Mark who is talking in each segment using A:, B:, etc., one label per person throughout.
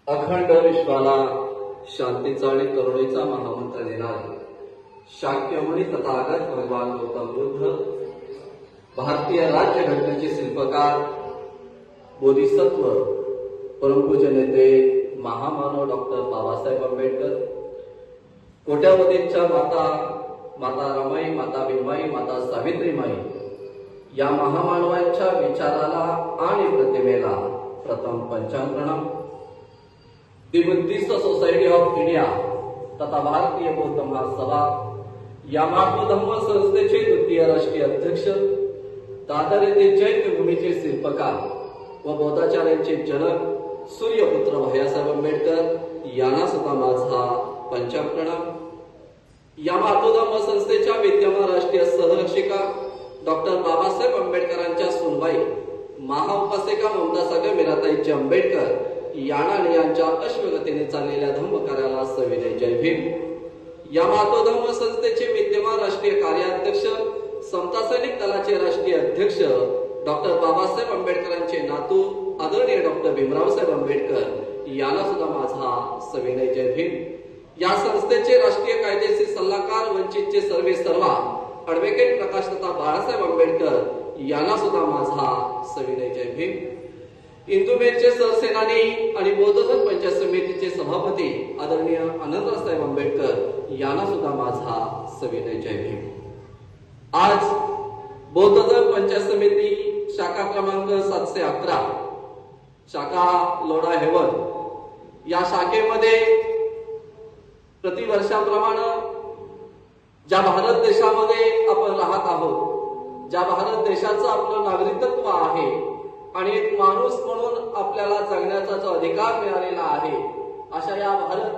A: अखंड विश्वाला शांतीचा आणि करुणेचा महामंत्र देणारे शाक्यमुनी तथागत भगवान गौतम बुद्ध, भारतीय राज्यघटनेचे शिल्पकार, बोधिसत्व, परमपूज्य नेते, महामानव डॉक्टर बाबासाहेब आंबेडकर, कोट्यावधींच्या माता, माता रमाई, माता भीमाई, माता सावित्रीमाई या महामानवांच्या विचाराला आणि प्रतिमेला प्रथम पंचांग प्रणाम. दी बुद्धिस्ट सोसायटी ऑफ इंडिया तथा भारतीय बौद्ध महासभा या महाधम्म संस्थेचे द्वितीय राष्ट्रीय अध्यक्ष, दादर येथे चैत्यभूमीचे शिल्पकार व बौद्धाचार्यांचे जनक सूर्यपुत्र भैयासाहेब आंबेडकर यांना सुद्धा माझा पंचांग प्रणाम. या महाधम्म संस्थेच्या विद्यमान राष्ट्रीय सहरक्षिका डॉक्टर बाबासाहेब आंबेडकरांच्या सुनबाई महाउपासिका ममतासागर मीराताईची आंबेडकर यांना यांच्या अश्वगतीने चाललेल्या धम्म कार्याला सविनय जय भीम. या महाधम्म संस्थेचे विद्यमान राष्ट्रीय कार्याध्यक्ष, समता सैनिक दलाचे राष्ट्रीय अध्यक्ष डॉक्टर बाबासाहेब आंबेडकरांचे नातू आदरणीय डॉक्टर भीमरावसाहेब आंबेडकर यांना सुद्धा माझा सविनय जय भीम. या संस्थेचे राष्ट्रीय कायदेशीर सल्लागार, वंचितचे सर्वे सर्वा ॲडव्होकेट प्रकाश तथा बाळासाहेब आंबेडकर यांना सुद्धा माझा सविनय जय भीम. इंदुमेरचे सरसेनानी आणि बौद्ध धर्म पंचायत समितीचे सभापती आदरणीय आनंदरावसाहेब आंबेडकर यांना सुद्धा माझा सविनय जय भीम. आज बौद्ध धर्म पंचायत समिती शाखा क्रमांक 711 शाखा लोढा हेवन या शाखेमध्ये प्रतिवर्षाप्रमाणे ज्या भारत देशामध्ये आपण राहत आहोत, ज्या भारत देशाचं आपलं नागरिकत्व आहे आणि एक माणूस म्हणून आपल्याला जगण्याचा जो अधिकार मिळालेला आहे, अशा या भारत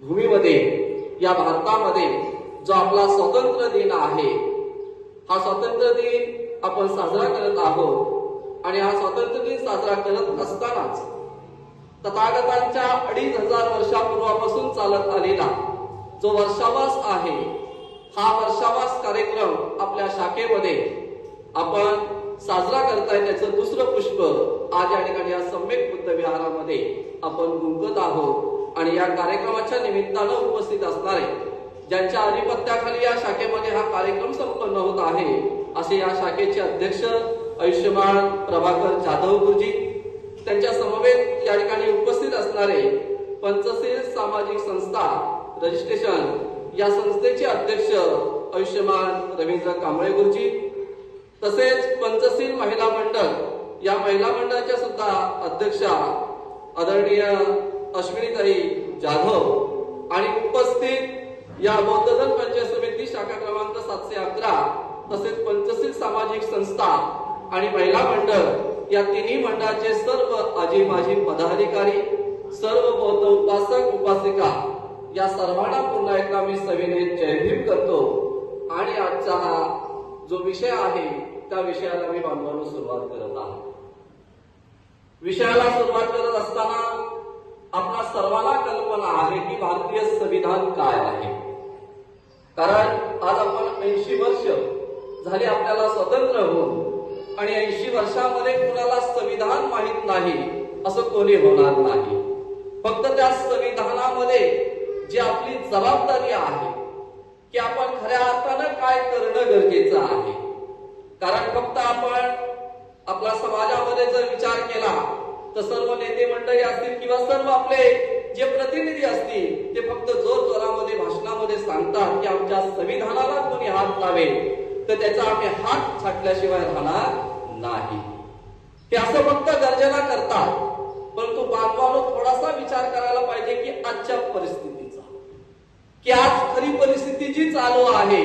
A: भूमीमध्ये, या भारतामध्ये जो आपला स्वातंत्र्य दिन आहे, हा स्वातंत्र्य दिन आपण साजरा करत आहोत. आणि हा स्वातंत्र्य दिन साजरा करत असतानाच तथागतांच्या 2500 वर्षापूर्वापासून चालत आलेला जो वर्षावास आहे, हा वर्षावास कार्यक्रम आपल्या शाखेमध्ये आपण साजरा करताय. त्याचं दुसरं पुष्प आज या ठिकाणी या सम्यक बुद्ध विहारामध्ये आपण गुंफत आहोत. आणि या कार्यक्रमाच्या निमित्तानं उपस्थित असणारे, ज्यांच्या अधिपत्याखाली या शाखेमध्ये हा कार्यक्रम संपन्न होत आहे, असे या शाखेचे अध्यक्ष आयुष्यमान प्रभाकर जाधव गुरुजी, त्यांच्या समवेत या ठिकाणी उपस्थित असणारे पंचशील सामाजिक संस्था रजिस्ट्रेशन या संस्थेचे अध्यक्ष आयुष्यमान रवींद्र कांबळे गुरुजी, तसेच पंचशील महिला मंडळ या महिला मंडळाच्या सुद्धा अध्यक्षा आदरणीय अश्विनीताई जाधव, आणि उपस्थित या बौद्ध धर्म पंचायत समिती शाखा क्रमांक 711 तसेच पंचशील सामाजिक संस्था आणि महिला मंडळ या तिन्ही मंडळाचे सर्व आजी माजी पदाधिकारी, सर्व बौद्ध उपासक उपासिका या सर्वांना पुन्हा एकदा मी सविनय जय भीम करतो. आणि आजचा हा जो विषय आहे त्या विषयाला मी बांधवांनो सुरुवात करत आहे. विषयाला सुरुवात करत असताना आपल्या सर्वांना कल्पना आहे की भारतीय संविधान काय आहे. कारण आज आपण 80 वर्ष झाली आपल्याला स्वतंत्र होऊन, आणि 80 वर्षामध्ये कुणाला संविधान माहित नाही असं कोणी होणार नाही. फक्त त्या संविधानामध्ये जी आपली जबाबदारी आहे की आपण खऱ्या अर्थानं काय करणं गरजेचं आहे. कारण फक्त आपण आपल्या समाजामध्ये जर विचार केला तर सर्व नेते मंडळी असतील किंवा सर्व आपले जे प्रतिनिधी असतील ते फक्त जोर जोरामध्ये भाषणामध्ये सांगतात की आमच्या संविधानाला कोणी हात लावेल तर त्याचा आम्ही हात छाटल्याशिवाय राहणार नाही. ते असं फक्त गर्जना करतात. परंतु बांधवांनो थोडासा विचार करायला पाहिजे की आजच्या परिस्थितीचा, की आज खरी परिस्थिती जी चालू आहे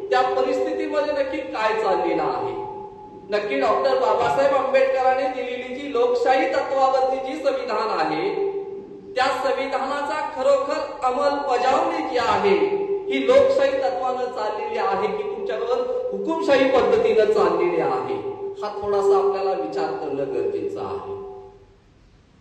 A: त्या परिस्थितीमध्ये नक्की काय चाललेलं आहे. नक्की डॉक्टर बाबासाहेब आंबेडकरांनी दिलेली जी लोकशाही तत्वावरती जी संविधान आहे, त्या संविधानाचा खरोखर अंमलबजावणी जी आहे ही लोकशाही तत्वानं चाललेली आहे की तुमच्यावर हुकुमशाही पद्धतीनं चाललेली आहे. हा थोडासा आपल्याला विचार करणं गरजेचं आहे.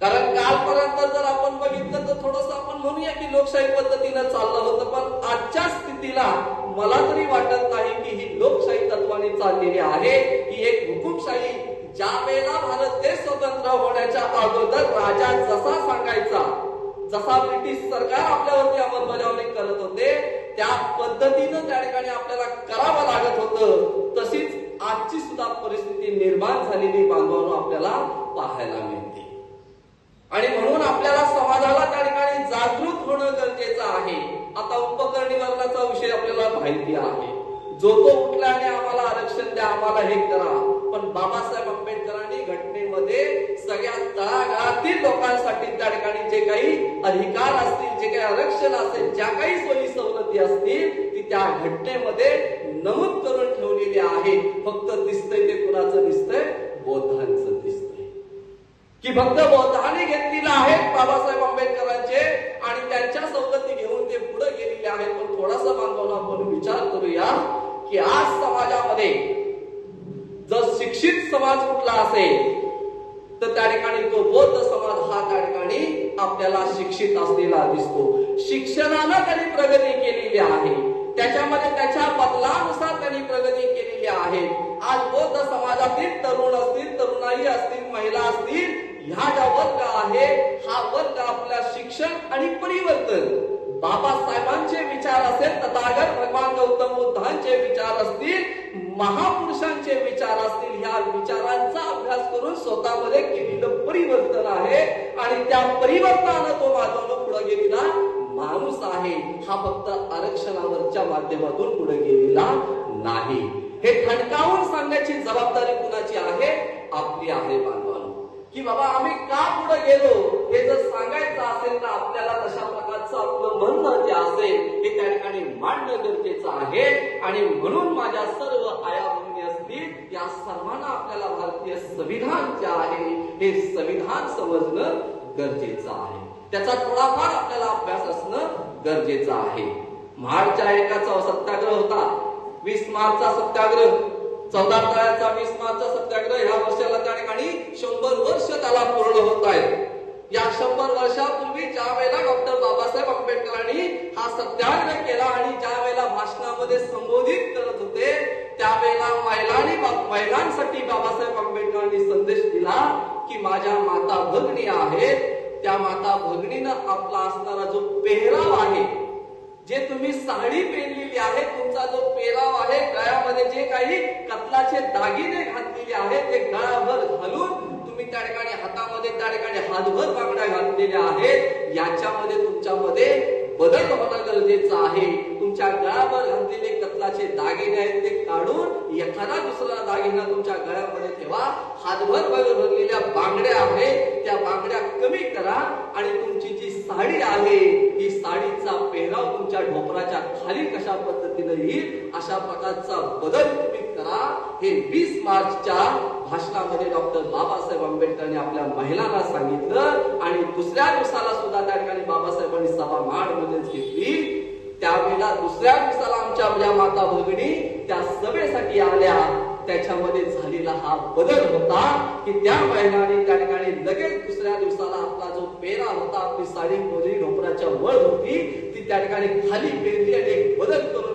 A: कारण कालपर्यंत जर आपण बघितलं तर थोडंसं आपण म्हणूया की लोकशाही पद्धतीनं चाललं होतं, पण आजच्या स्थितीला मला तरी वाटत नाही की ही लोकशाही तत्वाने चाललेली आहे. ही एक हुकुमशाही ज्या वेळेला भारत देश स्वतंत्र होण्याच्या अगोदर राजा जसा सांगायचा, जसा ब्रिटिश सरकार आपल्यावरती अंमलबजावणी करत होते त्या पद्धतीनं त्या ठिकाणी आपल्याला करावं लागत होतं. तशीच आजची सुद्धा परिस्थिती निर्माण झालेली बांधवांनो आपल्याला पाहायला मिळते. आणि म्हणून आपल्याला समाजाला त्या ठिकाणी जागृत होणं गरजेचं आहे. आता उपकरणी वर्गाचा विषय आपल्याला माहिती आहे. जो तो उठल्याने आम्हाला आरक्षण द्या, आम्हाला हे करा. पण बाबासाहेब आंबेडकरांनी घटनेमध्ये सगळ्या तळागाळातील लोकांसाठी त्या ठिकाणी जे काही अधिकार असतील, जे काही आरक्षण असेल, ज्या काही सोयी सवलती असतील ती त्या घटनेमध्ये नमूद करून ठेवलेली आहे. फक्त दिसतंय ते कुणाचं दिसतंय? बौद्धांचं दिसतंय. की फक्त बौद्धांनी घेतलेलं आहे बाबासाहेब आंबेडकरांचे आणि त्यांच्या सवलती घेऊन ते पुढे गेलेले आहेत. पण थोडासा बांधवांना आपण विचार करूया की आज समाजामध्ये जर शिक्षित समाज कुठला असेल तर त्या ठिकाणी तो बौद्ध समाज हा त्या ठिकाणी आपल्याला शिक्षित असलेला दिसतो. शिक्षणानं त्यांनी प्रगती केलेली आहे, त्याच्यामध्ये त्याच्या बदलानुसार त्यांनी प्रगती केलेली आहे. आज बौद्ध समाजातील तरुण असतील, तरुणाई असतील, महिला असतील, ह्या ज्या वर्ग आहे हा वर्ग आपल्या शिक्षण आणि परिवर्तन बाबासाहेबांचे विचार असेल, तथागत भगवान गौतम बुद्धांचे विचार असतील, महापुरुषांचे विचार असतील, ह्या विचारांचा अभ्यास करून स्वतःमध्ये केलेलं परिवर्तन आहे. आणि त्या परिवर्तनानं तो माधवनं पुढे गेलेला माणूस आहे. हा फक्त आरक्षणावरच्या माध्यमातून पुढे गेलेला नाही. हे ठणकावून सांगण्याची जबाबदारी कुणाची आहे? आपली आहे बांधवांनो. की बाबा आम्ही का पुढे गेलो हे जर सांगायचं असेल तर आपल्याला तशा प्रकारचं आपलं म्हणणं जे असेल हे त्या ठिकाणी मांडणं गरजेचं आहे. आणि म्हणून माझ्या सर्व आया भगिनी असतील या सर्वांना आपल्याला भारतीय संविधान जे आहे हे संविधान समजणं गरजेचं आहे. त्याचा थोडाफार आपल्याला अभ्यास असणं गरजेचं आहे. महाडच्या एकाचा सत्याग्रह होता, 20 मार्चचा सत्याग्रह, 14 तळ्याचा 20 मार्चचा सत्याग्रह. ह्या वर्षाला त्या ठिकाणी 100 वर्ष त्याला पूर्ण होत आहेत. या 100 वर्षापूर्वी ज्या वेळेला डॉक्टर बाबासाहेब आंबेडकरांनी हा सत्याग्रह केला आणि ज्या वेळेला भाषणामध्ये संबोधित करत होते त्यावेळेला महिलांसाठी बाबासाहेब आंबेडकरांनी संदेश दिला की माझ्या माता भगिनी आहेत, त्या माता भगिनीनं आपला असणारा जो पेहराव आहे, जे तुम्ही साडी पेरलेली आहे, तुमचा जो पेहराव आहे, गळ्यामध्ये जे काही कत्लाचे दागिने घातलेले आहेत ते गळाभर घालून तुम्ही त्या ठिकाणी हातामध्ये त्या ठिकाणी हातभर बांगड्या घातलेल्या आहेत, याच्यामध्ये तुमच्यामध्ये बदल होणं गरजेचं आहे. तुमच्या गळ्यावर घातलेले कत्लाचे दागिने आहेत ते काढून एखादा दुसरा दागिना तुमच्या गळ्यामध्ये ठेवा. हातभर भरलेल्या बांगड्या आहेत त्या बांगड्या कमी करा आणि तुमची जी साडी आहे ही साडीचा पेहराव तुमच्या ढोपराच्या खाली कशा पद्धतीने येईल अशा प्रकारचा बदल तुम्ही करा. हे 20 मार्चच्या भाषणामध्ये डॉक्टर बाबासाहेब आंबेडकरांनी आपल्या महिलांना सांगितलं. आणि दुसऱ्या दिवसाला सुद्धा त्या ठिकाणी बाबासाहेबांनी सभा महाडमध्येच घेतली. त्यावेळेला दुसऱ्या दिवसाला आमच्या ज्या माता भगिनी त्या सभेसाठी आल्या त्याच्यामध्ये झालेला हा बदल होता की त्या महिलांनी त्या ठिकाणी लगेच दुसऱ्या दिवसाला आपला जो पेरा होता, आपली साडी मोजरी ढोपराच्या वर होती ती त्या ठिकाणी खाली पेरली आणि एक बदल करून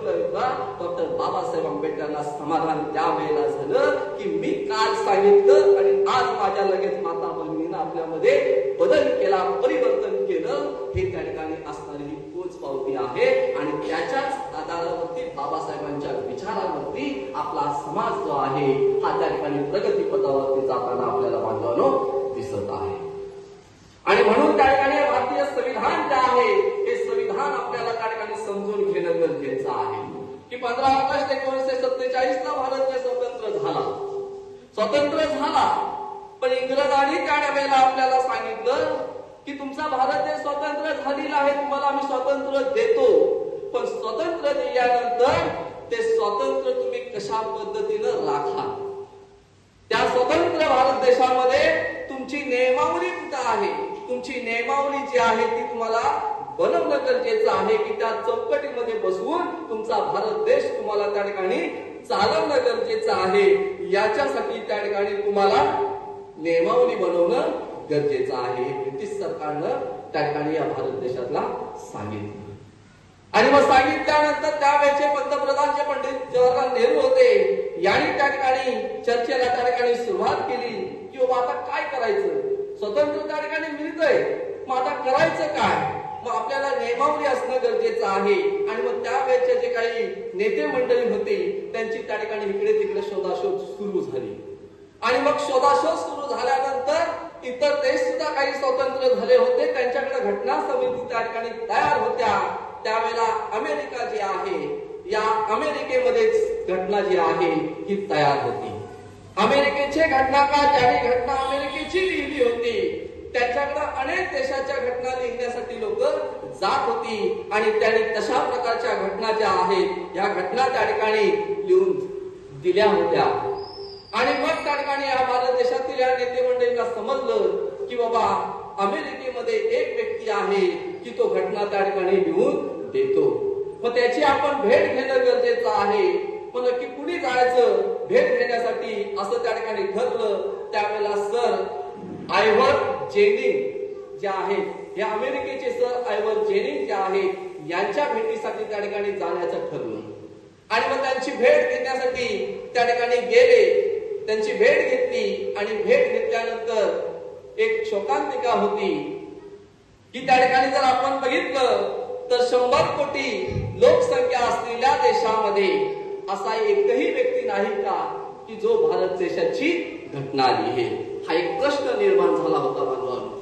A: डॉक्टर बाबासाहेब आंबेडकरांना समाधान त्यावेळेला झालं की मी काल सांगितलं आणि आज माझ्या लगेच माता भगिनीनं आपल्यामध्ये बदल केला, परिवर्तन केलं. हे त्या ठिकाणी असणारी ही पोच पावती आहे आणि त्याच्याच आधारावरती बाबासाहेबांच्या विचारावरती आपला समाज जो आहे हा त्या ठिकाणी प्रगती पथावरती जाताना आपल्याला बांधवानो दिसत आहे. आणि म्हणून त्या ठिकाणी भारतीय संविधान जे आहे हे संविधान आपल्याला त्या ठिकाणी समजून घेणं गरजेचं आहे की 15 ऑगस्ट 1947 ला भारत जे स्वतंत्र झाला पण इंग्रजांनी त्या वेळेला आपल्याला सांगितलं की तुमचा भारत देश स्वतंत्र झालेला आहे, तुम्हाला आम्ही स्वातंत्र्य देतो. पण स्वतंत्र दिल्यानंतर ते स्वातंत्र्य तुम्ही कशा पद्धतीनं राखा. त्या स्वतंत्र भारत देशामध्ये तुमची नियमावली कुठं आहे, तुमची नियमावली जी आहे ती तुम्हाला बनवणं गरजेचं आहे की त्या चौकटीमध्ये बसवून तुमचा भारत देश तुम्हाला त्या ठिकाणी चालवणं गरजेचं आहे. याच्यासाठी त्या ठिकाणी तुम्हाला नियमावली बनवणं गरजेचं आहे. ब्रिटिश सरकारनं त्या ठिकाणी या भारत देशातला सांगितलं. आणि मग सांगितल्यानंतर त्यावेळेचे पंतप्रधान जे पंडित जवाहरलाल नेहरू होते यांनी त्या ठिकाणी चर्चेला त्या ठिकाणी सुरुवात केली की बाबा आता काय करायचं, स्वतंत्र त्या ठिकाणी मिळतंय, मग आता करायचं काय, मग आपल्याला नियमावली असणं गरजेचं आहे. आणि मग त्यावेळेचे जे काही नेते मंडळी होते त्यांची त्या ठिकाणी इकडे तिकडे शोधाशोध सुरू झाली. आणि मग शोधाशोध सुरू झाल्यानंतर इतर देश सुद्धा काही स्वतंत्र झाले होते, त्यांच्याकडे घटना समिती त्या ठिकाणी तयार होत्या. त्यावेळेला अमेरिका जी आहे, या अमेरिकेमध्येच घटना जी आहे ही तयार होती. अमेरिकेचे घटनाकार ज्यांनी घटना अमेरिकेची लिहिली होती त्यांच्याकडे अनेक देशाच्या घटना लिहिण्यासाठी लोक जात होती आणि त्यांनी तशा प्रकारच्या घटना ज्या आहेत या घटना त्या ठिकाणी लिहून दिल्या होत्या. आणि मग त्या ठिकाणी या भारत देशातील या नेते मंडळींना समजलं की बाबा अमेरिकेमध्ये एक व्यक्ती आहे की तो घटना त्या ठिकाणी लिहून देतो, मग त्याची आपण भेट घेणं गरजेचं आहे. मग नक्की कुणी जायचं भेट घेण्यासाठी असं त्या ठिकाणी ठरलं. त्यावेळेला सर आयव्हर जेनिंग जे आहेत, हे अमेरिकेचे सर आयव्हर जेनिंग जे आहेत यांच्या भेटीसाठी त्या ठिकाणी जाण्याचं ठरलं. आणि मग त्यांची भेट घेण्यासाठी त्या ठिकाणी गेले, त्यांची भेट घेतली. आणि भेट घेतल्यानंतर एक शोकांतिका होती की त्या ठिकाणी जर आपण बघितलं तर 100 कोटी लोकसंख्या असलेल्या देशामध्ये असा एकही व्यक्ती नाही का की जो भारत देशाची घटना लिहे. हा एक प्रश्न निर्माण झाला होता बांधवांनो.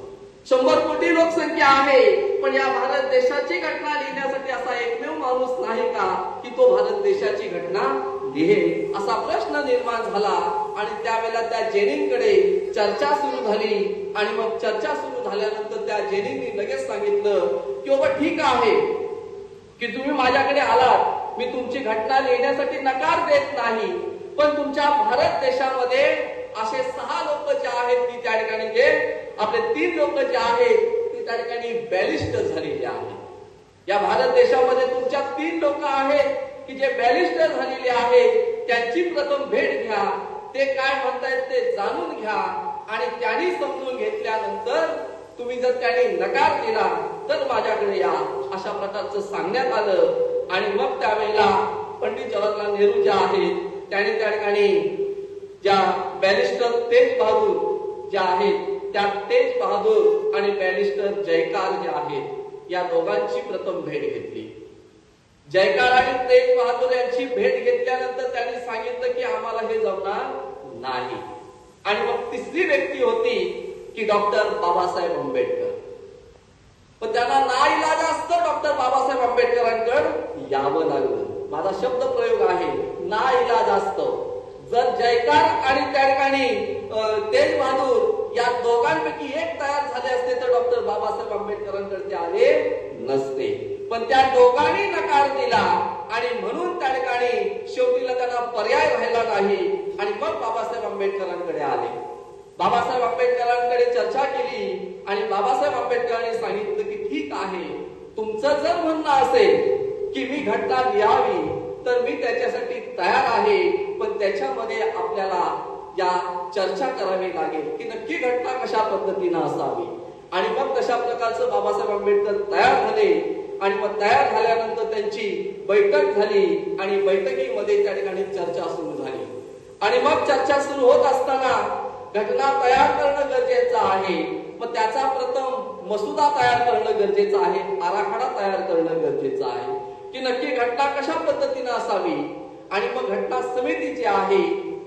A: 100 कोटी लोकसंख्या आहे, पण या भारत देशाची घटना लिहिण्यासाठी असा एकमेव माणूस नाही का की तो भारत देशाची घटना लिहे, असा प्रश्न निर्माण झाला. आणि त्यावेळेला त्या जेनिंगकडे चर्चा सुरू झाली. आणि मग चर्चा सुरू झाल्यानंतर त्या जेनिंगने लगेच सांगितलं की बाबा ठीक आहे की तुम्ही माझ्याकडे आलात, मी तुमची घटना लिहिण्यासाठी नकार देत नाही, पण तुमच्या भारत देशामध्ये असे 6 लोक जे आहेत की त्या ठिकाणी जे आपले 3 लोक जे आहेत ती त्या ठिकाणी बॅलिस्टर झालेले आहेत. या भारत देशामध्ये तुमच्या 3 लोक आहेत की जे बॅलिस्टर झालेले आहेत, त्यांची प्रथम भेट घ्या, ते काय म्हणतायत ते जाणून घ्या. आणि त्यांनी समजून घेतल्यानंतर तुम्ही जर त्यांनी नकार दिला तर माझ्याकडे या, अशा प्रकारचं सांगण्यात आलं. आणि मग त्यावेळेला पंडित जवाहरलाल नेहरू जे आहेत त्यांनी त्या ठिकाणी ज्या बॅरिस्टर तेज बहादूर जे आहेत त्या तेज बहादूर आणि बॅरिस्टर जयकार जे आहेत या दोघांची प्रथम भेट घेतली. जयकार आणि तेज बहादूर यांची भेट घेतल्यानंतर त्यांनी सांगितलं की आम्हाला हे जमणार नाही. आणि मग तिसरी व्यक्ती होती की डॉक्टर बाबासाहेब आंबेडकर. पण त्यांना नाईलाज असतं डॉक्टर बाबासाहेब आंबेडकरांकडे यावं लागलं. माझा शब्द प्रयोग आहे, नाईलाज असतो. जर जयकार आणि त्या ठिकाणी तेज बहादूर या दोघांपैकी एक तयार झाले असते तर डॉक्टर बाबासाहेब आंबेडकरांकडे ते आले नसते. पण त्या दोघांनी नकार दिला आणि म्हणून त्या ठिकाणी शेवटीला त्यांना पर्याय राहिला नाही. आणि मग बाबासाहेब आंबेडकरांकडे आले. बाबासाहेब आंबेडकरांकडे चर्चा केली आणि बाबासाहेब आंबेडकरांनी सांगितलं की ठीक आहे, तुमचं जर म्हणणं असेल की मी घटना लिहावी तर मी त्याच्यासाठी तयार आहे, पण त्याच्यामध्ये आपल्याला या चर्चा करावी लागेल की नक्की घटना कशा पद्धतीनं असावी. आणि मग तशा प्रकारचं बाबासाहेब आंबेडकर तयार झाले. आणि मग तयार झाल्यानंतर त्यांची बैठक झाली आणि बैठकीमध्ये त्या ठिकाणी चर्चा सुरू झाली. आणि मग चर्चा सुरू होत असताना घटना तयार करणं गरजेचं आहे. मग त्याचा प्रथम मसुदा तयार करणं गरजेचं आहे, आराखडा तयार करणं गरजेचं आहे की नक्की घटना कशा पद्धतीनं असावी. आणि मग घटना समिती जी आहे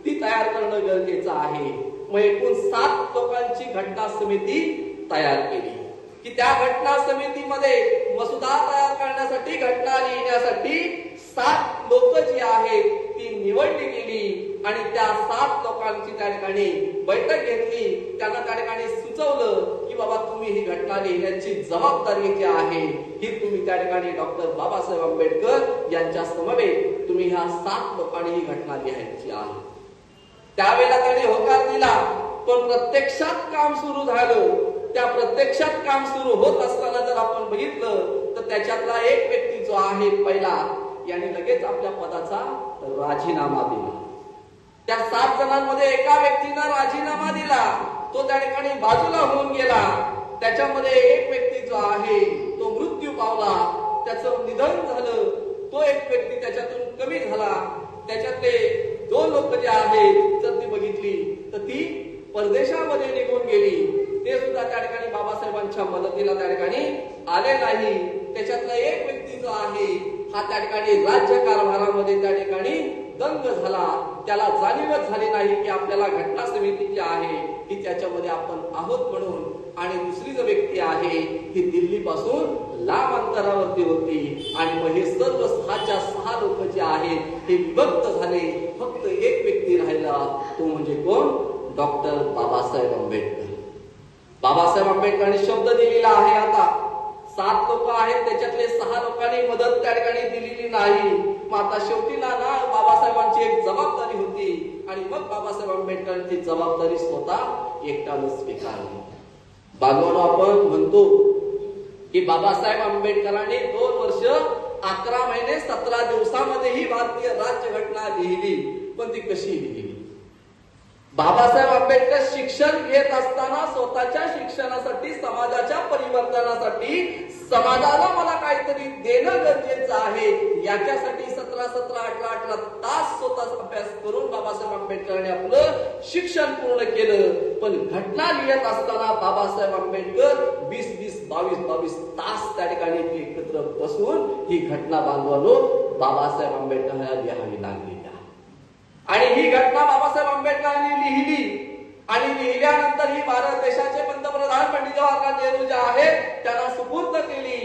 A: ती तयार करणं गरजेचं आहे. मग एकूण 7 लोकांची घटना समिती तयार केली की त्या घटना समितीमध्ये मसुदा तयार करण्यासाठी, घटना लिहिण्यासाठी 7 लोक जी आहेत ती निवडली गेली. आणि त्या 7 लोकांची त्या ठिकाणी बैठक घेतली. त्यांना त्या ठिकाणी सुचवलं की बाबा तुम्ही ही घटना लिहिण्याची जबाबदारी जी आहे ही तुम्ही त्या ठिकाणी डॉक्टर बाबासाहेब आंबेडकर यांच्या समवेत तुम्ही ह्या 7 लोकांनी ही घटना लिहायची आहे. त्यावेळेला त्यांनी होकार दिला. पण प्रत्यक्षात काम सुरू झालं. त्या प्रत्यक्षात काम सुरू होत असताना जर आपण बघितलं तर त्याच्यातला एक व्यक्ती जो आहे पहिला, याने लगेच आपल्या पदाचा राजीनामा दिला. त्या 7 जणांमध्ये एका व्यक्तीनं राजीनामा दिला, तो त्या ठिकाणी बाजूला होऊन गेला. त्याच्यामध्ये एक व्यक्ती जो आहे तो मृत्यू पावला, त्याचं निधन झालं. तो एक व्यक्ती त्याच्यातून कमी झाला. त्याच्यातले 2 लोक जे आहेत जर ती बघितली तर ती परदेशामध्ये निघून गेली, ते सुद्धा त्या ठिकाणी बाबासाहेबांच्या मदतीला त्या ठिकाणी आले नाही. त्याच्यातला एक व्यक्ती जो आहे हा त्या ठिकाणी राज्य कारभारामध्ये त्या ठिकाणी दंग झाला. त्याला जाणीवच झाली नाही की आपल्याला घटना समिती जी आहे ही त्याच्यामध्ये आपण आहोत म्हणून. आणि दुसरी जो व्यक्ती आहे ही दिल्ली पासून लांब अंतरावरती होती. आणि मग हे सर्व 6 लोक जे आहेत हे विभक्त झाले. फक्त एक व्यक्ती राहिला, तो म्हणजे कोण? डॉक्टर बाबासाहेब आंबेडकर. बाबासाहेब आंबेडकरांनी शब्द दिलेला आहे. आता 7 लोक आहेत, त्याच्यातले 6 लोकांनी मदत त्या ठिकाणी दिलेली नाही. मग आता शेवटी ना बाबासाहेबांची एक जबाबदारी होती आणि मग बाबासाहेब आंबेडकरांची ती जबाबदारी स्वतः एकट्याने स्वीकारली. बांधवांनो, आपण म्हणतो की बाबासाहेब आंबेडकरांनी 2 वर्ष 11 महिने 17 दिवसामध्ये ही भारतीय राज्यघटना लिहिली. पण ती कशी लिहिली? बाबासाहेब आंबेडकर शिक्षण घेत असताना स्वतःच्या शिक्षणासाठी, समाजाच्या परिवर्तनासाठी, समाजाला मला काहीतरी देणं गरजेचं आहे याच्यासाठी 17-18 तास स्वतः अभ्यास करून बाबासाहेब आंबेडकरांनी आपलं शिक्षण पूर्ण केलं. पण घटना लिहित असताना बाबासाहेब आंबेडकर 20-22 तास त्या ठिकाणी एकत्र बसून ही घटना बांधवानो बाबासाहेब आंबेडकरांना लिहावी लागली. आणि ही घटना बाबासाहेब आंबेडकरांनी लिहिली आणि लिहिल्यानंतर ही भारत देशाचे पंतप्रधान पंडित जवाहरलाल नेहरू जे आहेत त्यांना सुपूर्द केली.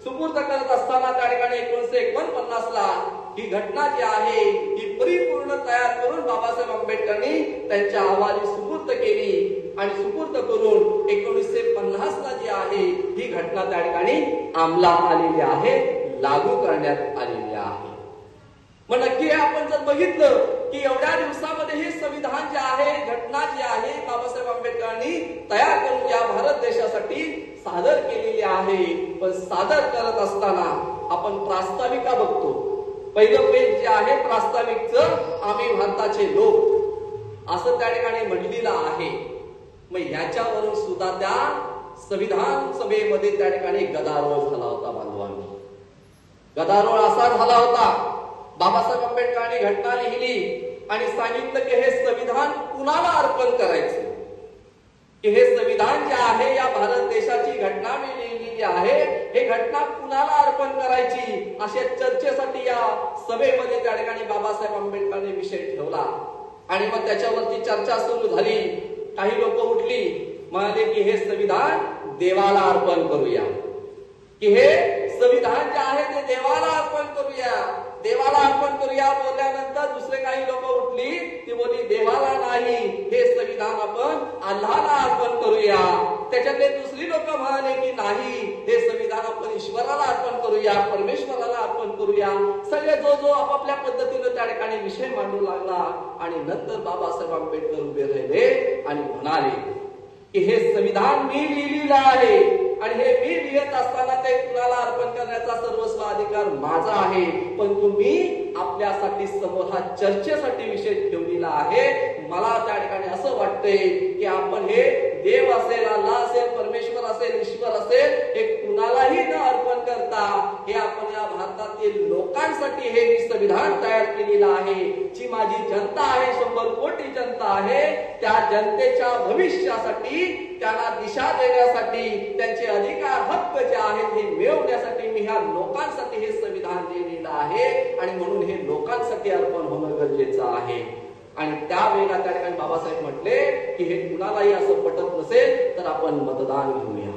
A: सुपूर्द करत असताना त्या ठिकाणी 1949 ला ही घटना जी आहे ही परिपूर्ण तयार करून बाबासाहेब आंबेडकरांनी त्यांच्या अहवाली सुपूर्द केली. आणि सुपूर्द करून 1950 ला जी आहे ही घटना त्या ठिकाणी अंमलात आलेली आहे, लागू करण्यात आलेली आहे. मग नक्की आपण जर बघितलं की एवढ्या दिवसामध्ये हे संविधान जे आहे, घटना जी आहे बाबासाहेब आंबेडकरांनी तयार करून या भारत देशासाठी सादर केलेली आहे. पण सादर करत असताना आपण प्रास्ताविका बघतो. पहिलं पेज जे आहे प्रास्ताविकचं, आम्ही भारताचे लोक असं त्या ठिकाणी म्हणलेलं आहे. मग याच्यावरून सुद्धा त्या संविधान सभेमध्ये त्या ठिकाणी गदारोळ झाला होता. बांधवांनी, गदारोळ असा झाला होता, बाबासाहेब आंबेडकरांनी घटना लिहिली आणि सांगितलं की हे संविधान कुणाला अर्पण करायचं, की हे संविधान जे आहे या भारत देशाची घटना मी लिहिलेली आहे, हे घटना कुणाला अर्पण करायची अशा चर्चेसाठी या सभेमध्ये त्या ठिकाणी बाबासाहेब आंबेडकरांनी विषय ठेवला. आणि मग त्याच्यावरती चर्चा सुरू झाली. काही लोक उठली, म्हणाले की हे संविधान देवाला अर्पण करूया, की हे संविधान जे आहे ते देवाला अर्पण करूया, देवाला अर्पण करूया. बोलल्यानंतर दुसरे काही लोक उठली, ती बोलली देवाला नाही, हे संविधान आपण अल्लाहला अर्पण करूया. त्याच्यातले दुसरी लोक म्हणाले की नाही, हे संविधान आपण ईश्वराला अर्पण करूया, परमेश्वराला अर्पण करूया. सगळे जो आपापल्या पद्धतीने त्या ठिकाणी विषय मांडू लागला. आणि नंतर बाबासाहेब आंबेडकर उभे राहिले आणि म्हणाले की हे संविधान मी लिहिलेलं आहे आणि हे मी लिहित असताना ते कुणाला अर्पण करण्याचा सर्वस्व अधिकार माझा आहे. पण तुम्ही आपल्यासाठी समोर हा चर्चेसाठी विषय ठेवलेला आहे. मला त्या ठिकाणी असं वाटतंय की आपण हे देव असेल, अल्लाह असेल, परमेश्वर असेल, ईश्वर असेल, हे कुणालाही न अर्पण करता हे आपण या भारतातील लोकांसाठी हे मी संविधान तयार केलेलं आहे. जी माझी जनता आहे, 100 कोटी जनता आहे, त्या जनतेच्या भविष्यासाठी, त्यांना दिशा देण्यासाठी, त्यांचे अधिकार हक्क जे आहेत हे मिळवण्यासाठी मी ह्या लोकांसाठी हे संविधान लिहिलेलं आहे. आणि म्हणून हे लोकांसाठी अर्पण होणं गरजेचं आहे. आणि त्यावेळेला त्या ठिकाणी बाबासाहेब म्हटले की हे कुणालाही असं पटत नसेल तर आपण मतदान घेऊया,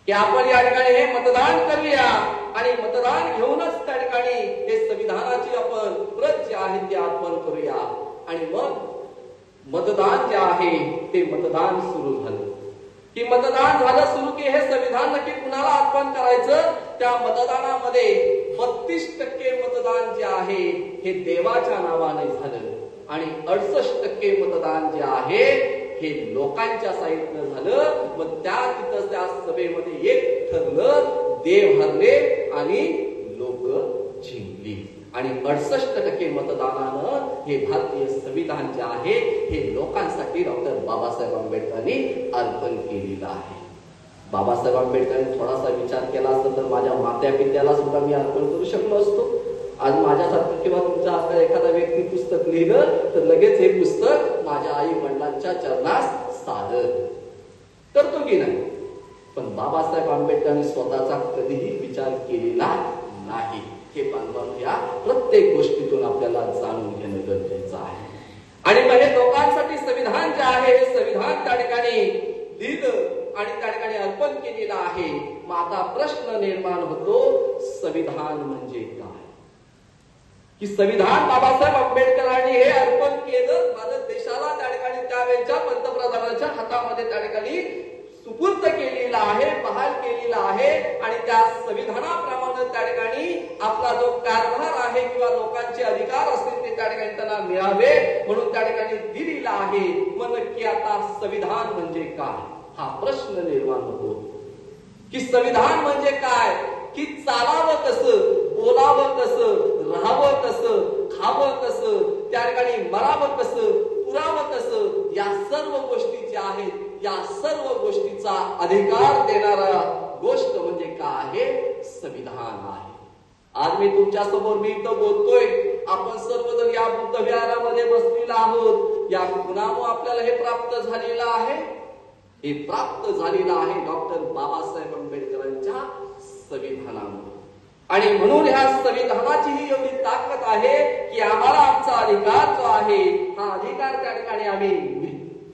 A: की आपण या ठिकाणी हे मतदान करूया. आणि मतदान घेऊनच त्या ठिकाणी हे संविधानाची आपण प्रत जी आहे ती अर्पण करूया. आणि मग मतदान जे आहे ते मतदान सुरू झालं. की मतदान झालं सुरू की हे संविधान नक्की कुणाला अर्पण करायचं. त्या मतदानामध्ये 32% मतदान जे आहे हे देवाच्या नावाने झालं आणि 68% मतदान जे आहे हे लोकांच्या साईडनं झालं. मग तिथं त्या सभेमध्ये एक ठरलं, देव हरले आणि लोक जिंकली. आणि 68% मतदानानं हे भारतीय संविधान जे आहे हे लोकांसाठी डॉक्टर बाबासाहेब आंबेडकरांनी अर्पण केलेलं आहे. बाबासाहेब आंबेडकरांनी थोडासा विचार केला असता तर माझ्या मात्या पित्याला सुद्धा मी अर्पण करू शकलो असतो. आज माझ्यासारखं किंवा तुमच्या असणाऱ्या एखादा व्यक्ती पुस्तक लिहिलं तर लगेच हे पुस्तक माझ्या आई वडिलांच्या चरणास सादर करतो की नाही. पण बाबासाहेब आंबेडकरांनी स्वतःचा कधीही विचार केलेला नाही. हे बांधवांनो या प्रत्येक गोष्टीतून आपल्याला जाणून घेणं गरजेचं आहे. आणि मग हे लोकांसाठी संविधान जे आहे हे संविधान त्या ठिकाणी लिहिलं आणि त्या ठिकाणी अर्पण केलेलं आहे. मग आता प्रश्न निर्माण होतो, संविधान म्हणजे काय? की संविधान बाबासाहेब आंबेडकरांनी हे अर्पण केलं भारत देशाला, त्या ठिकाणी त्यावेळेच्या पंतप्रधानांच्या हातामध्ये त्या ठिकाणी सुपूर्द केलेला आहे, बहाल केलेला आहे. आणि त्या संविधानाप्रमाणे त्या ठिकाणी आपला जो कारभार आहे किंवा लोकांचे अधिकार असतील ते त्या ठिकाणी त्यांना मिळावे म्हणून त्या ठिकाणी दिलेला आहे. मग नक्की आता संविधान म्हणजे काय हा प्रश्न निर्माण होतो. की संविधान म्हणजे काय? की चालावं कसं, बोलावं कसं, राहावं कसं, खावं कसं, त्या ठिकाणी मरावं कसं, पुरावं कसं, या सर्व गोष्टी ज्या आहेत या सर्व गोष्टीचा अधिकार देणारा गोष्ट म्हणजे काय आहे? संविधान आहे. आज मी तुमच्या समोर मी इथं बोलतोय, आपण सर्वजण या बुद्ध विहारामध्ये बसलेला आहोत. या गुणामुळे आपल्याला हे प्राप्त झालेलं आहे. हे प्राप्त झालेलं आहे डॉक्टर बाबासाहेब आंबेडकरांच्या संविधानामुळे. आणि म्हणून ह्या संविधानाची ही एवढी ताकद आहे की आम्हाला आमचा अधिकार जो आहे हा अधिकार त्या ठिकाणी आम्ही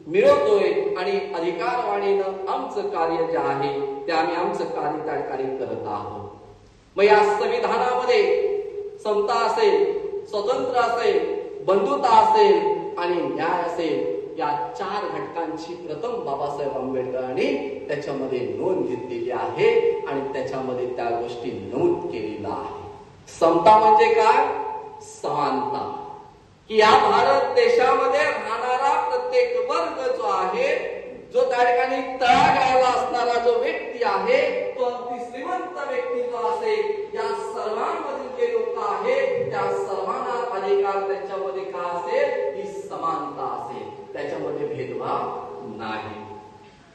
A: मिळवतोय. आणि अधिकारवाणीनं आमचं कार्य जे आहे ते आम्ही आमचं कार्य त्या ठिकाणी करत आहोत. मग या संविधानामध्ये समता असेल, स्वतंत्र असेल, बंधुता असेल आणि न्याय असेल, या चार घटकांची प्रथम बाबासाहेब आंबेडकरांनी त्याच्यामध्ये नोंद घेतलेली आहे आणि त्याच्यामध्ये त्या गोष्टी नमूद केलेल्या आहे. समता म्हणजे काय? समानता. की या भारत देशामध्ये राहणारा प्रत्येक वर्ग जो आहे, जो त्या ठिकाणी तळागाळाला असणारा जो व्यक्ती आहे, तो अगदी श्रीमंत व्यक्ती जो असेल, या सर्वांमधील जे लोक आहेत त्या सर्वांना अधिकार त्यांच्यामध्ये काय असेल? ही समानता असेल, त्याच्यामध्ये भेदभाव नाही.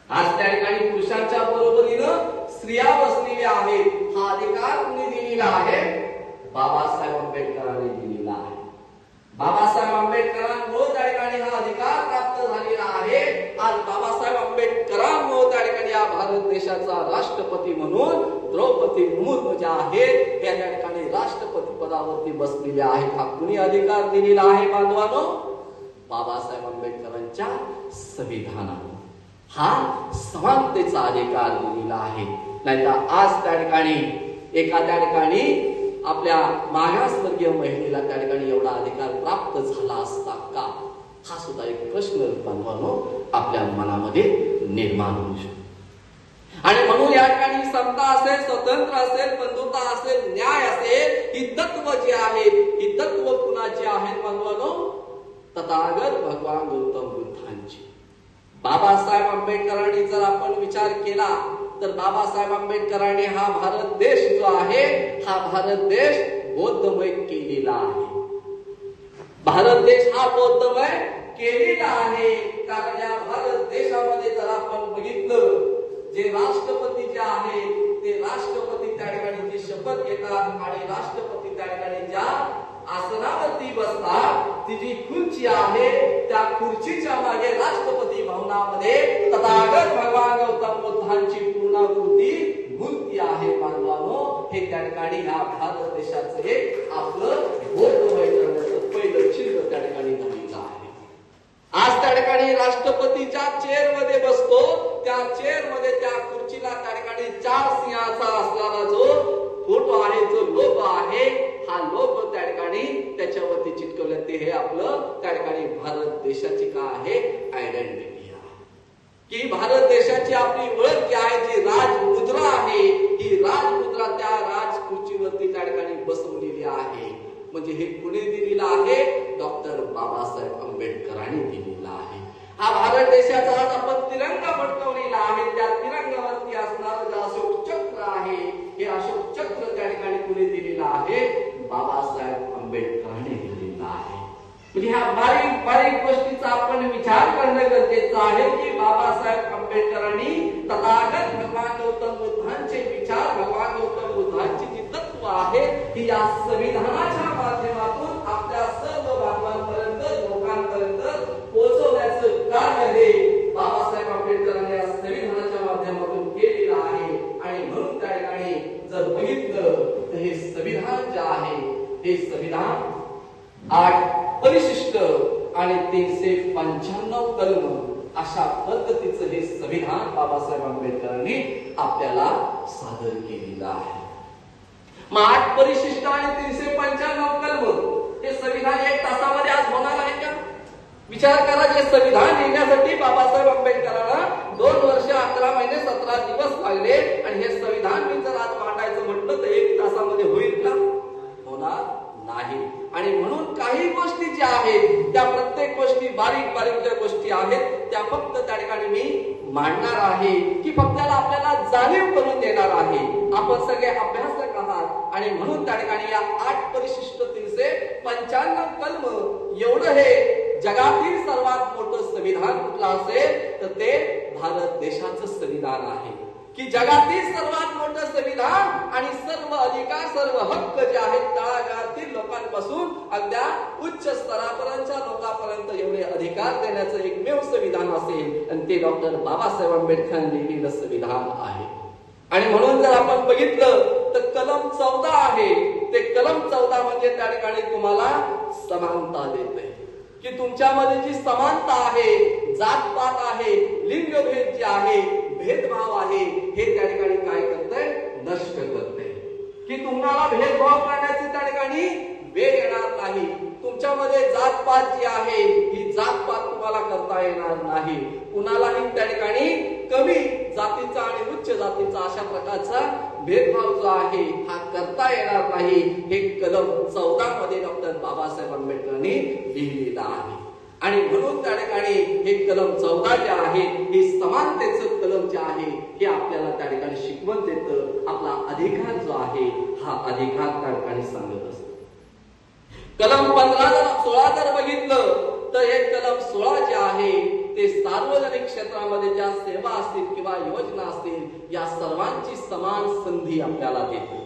A: आज त्या ठिकाणी पुरुषांच्या बरोबरीनं स्त्रिया बसलेल्या आहेत. हा अधिकार कुणी दिलेला आहे? बाबासाहेब आंबेडकरांनी दिलेला आहे. बाबासाहेब आंबेडकरांमुळे त्या ठिकाणी हा अधिकार प्राप्त झालेला आहे. आज बाबासाहेब आंबेडकरांमुळे त्या ठिकाणी या भारत देशाचा राष्ट्रपती म्हणून द्रौपदी मुर्मू ज्या आहेत या त्या ठिकाणी राष्ट्रपती पदावरती बसलेल्या आहेत. हा कुणी अधिकार दिलेला आहे बांधवांनो? बाबासाहेब आंबेडकरांच्या संविधानाने हा समानतेचा अधिकार दिलेला आहे. नाहीतर आज त्या ठिकाणी एखाद्या ठिकाणी आपल्या मागासवर्गीय महिलेला त्या ठिकाणी एवढा अधिकार प्राप्त झाला असता का? हा सुद्धा एक प्रश्न बांधवांनो आपल्या मनामध्ये निर्माण होऊ शकतो. आणि म्हणून या ठिकाणी समता असेल, स्वतंत्र असेल, बंधुता असेल, न्याय असेल, ही तत्व जी आहेत ही तत्व कुणाची आहेत बांधवांनो? तथागत भगवान गौतम बुद्धांची. बाबासाहेब आंबेडकरांनी जर आपण विचार केला तर बाबासाहेब आंबेडकरांनी हा भारत देश जो आहे हा भारत देश बौद्धमय केलेला आहे. भारत देश हा बौद्धमय केलेला आहे. कारण या भारत देशामध्ये जर आपण बघितलं जे राष्ट्रपती जे आहेत ते राष्ट्रपती त्या ठिकाणी जी शपथ घेतात आणि राष्ट्रपती त्या ठिकाणी ज्या आसनावरती बसतात ती जी खुर्ची आहे त्या खुर्चीच्या मागे राष्ट्रपती भवनामध्ये तथागत भगवान गौतम बुद्धांची पूर्णाकृती मूर्ती आहे बांधवांनो. हे त्या ठिकाणी ह्या भारत देशाचं एक आपलं बौद्धमय करण्याचं पहिलं चिन्ह त्या ठिकाणी झालेलं आहे. आज त्या ठिकाणी राष्ट्रपतीच्या चेअर मध्ये बसतो, त्या चेअर मध्ये त्या खुर्चीला त्या ठिकाणी 4 सिंहाचा असणारा जो फोटो आहे, जो लोगो आहे, हा लोगो त्या ठिकाणी त्याच्यावरती चिटकवलं. ते हे आपलं त्या ठिकाणी भारत देशाची काय आहे? आयडेंटिटी आहे. की भारत देशाची आपली ओळख जी आहे, जी राजमुद्रा आहे, ही राजमुद्रा त्या राज खुर्चीवरती त्या ठिकाणी बसवलेली आहे. म्हणजे हे कुणी दिलेलं आहे? डॉक्टर बाबासाहेब आंबेडकरांनी दिलेला आहे. हा भारत देशाचा आज आपण तिरंगा फडकवलेला आहे. त्या तिरंगावरती असणारं जे अशोक चक्र आहे, हे अशोक चक्र त्या ठिकाणी कुणी दिलेलं आहे? बाबासाहेब आंबेडकरांनी दिलेलं आहे. म्हणजे ह्या बारीक बारीक गोष्टीचा आपण विचार करणं गरजेचं आहे की बाबासाहेब आंबेडकरांनी तथागत भगवान गौतम बुद्धांचे विचार, भगवान गौतम बुद्धांची जी तत्व आहे ही या संविधानाच्या आणि म्हणून त्या ठिकाणी जर बघितलं तर हे संविधान जे आहे हे संविधान 8 परिशिष्ट आणि 395 कलम अशा पद्धतीचं हे संविधान बाबासाहेब आंबेडकरांनी आपल्याला सादर केलेलं आहे. मग 8 परिशिष्ट आणि 395 कलम हे संविधान 1 तासामध्ये आज होणार आहे का? विचार करा, जे संविधान लिहिण्यासाठी बाबासाहेब आंबेडकरांना 2 वर्ष 11 महिने 17 दिवस लागले आणि हे संविधान मी जर आज मांडायचं म्हटलं तर 1 तासामध्ये होईल का? होणार नाही. आणि म्हणून काही गोष्टी ज्या आहेत त्या प्रत्येक गोष्टी बारीक बारीक ज्या गोष्टी आहेत त्या फक्त त्या ठिकाणी मी मांडणार आहे की फक्त त्याला आपल्याला जाणीव करून देणार आहे. आपण सगळे अभ्यासक आहात आणि म्हणून त्या ठिकाणी या 8 परिशिष्ट 395 कलम एवढं हे जगातील सर्वात मोठं संविधान कुठलं असेल तर ते भारत देशाचं संविधान आहे. की जगातील सर्वात मोठं संविधान आणि सर्व अधिकार सर्व हक्क जे आहेत तळागाळातील लोकांपासून अगदी उच्च स्तरापर्यंतच्या लोकांपर्यंत एवढे अधिकार देण्याचं एकमेव संविधान असेल आणि ते डॉक्टर बाबासाहेब आंबेडकरांनी लिहिलेलं संविधान आहे. आणि म्हणून जर आपण बघितलं तर कलम 14 आहे ते कलम 14 म्हणजे त्या ठिकाणी तुम्हाला समानता देते की तुमच्यामध्ये जी समानता आहे, जातपात आहे, लिंगभेद जे आहे, भेदभाव आहे हे त्या ठिकाणी काय करतंय? नष्ट करतंय. की तुम्हाला भेदभाव करण्याची त्या ठिकाणी वेळ येणार नाही. तुमच्यामध्ये जातपात जी आहे ही जातपात तुम्हाला करता येणार नाही. कुणालाही त्या ठिकाणी कमी जातीचा आणि उच्च जातीचा अशा प्रकारचा भेदभाव जो आहे हा करता येणार नाही. हे कलम 14 मध्ये डॉक्टर बाबासाहेब आंबेडकरांनी लिहिलेलं आहे. आणि म्हणून त्या ठिकाणी हे कलम 14 जे आहे हे समानतेचं कलम जे आहे हे आपल्याला त्या ठिकाणी शिकवण देतं. आपला अधिकार जो आहे हा अधिकार त्या ठिकाणी सांगत असतो. कलम 15-16 जर बघितलं तर हे कलम 16 जे आहे ते सार्वजनिक क्षेत्रामध्ये ज्या सेवा असतील किंवा योजना असतील या सर्वांची समान संधी आपल्याला देते.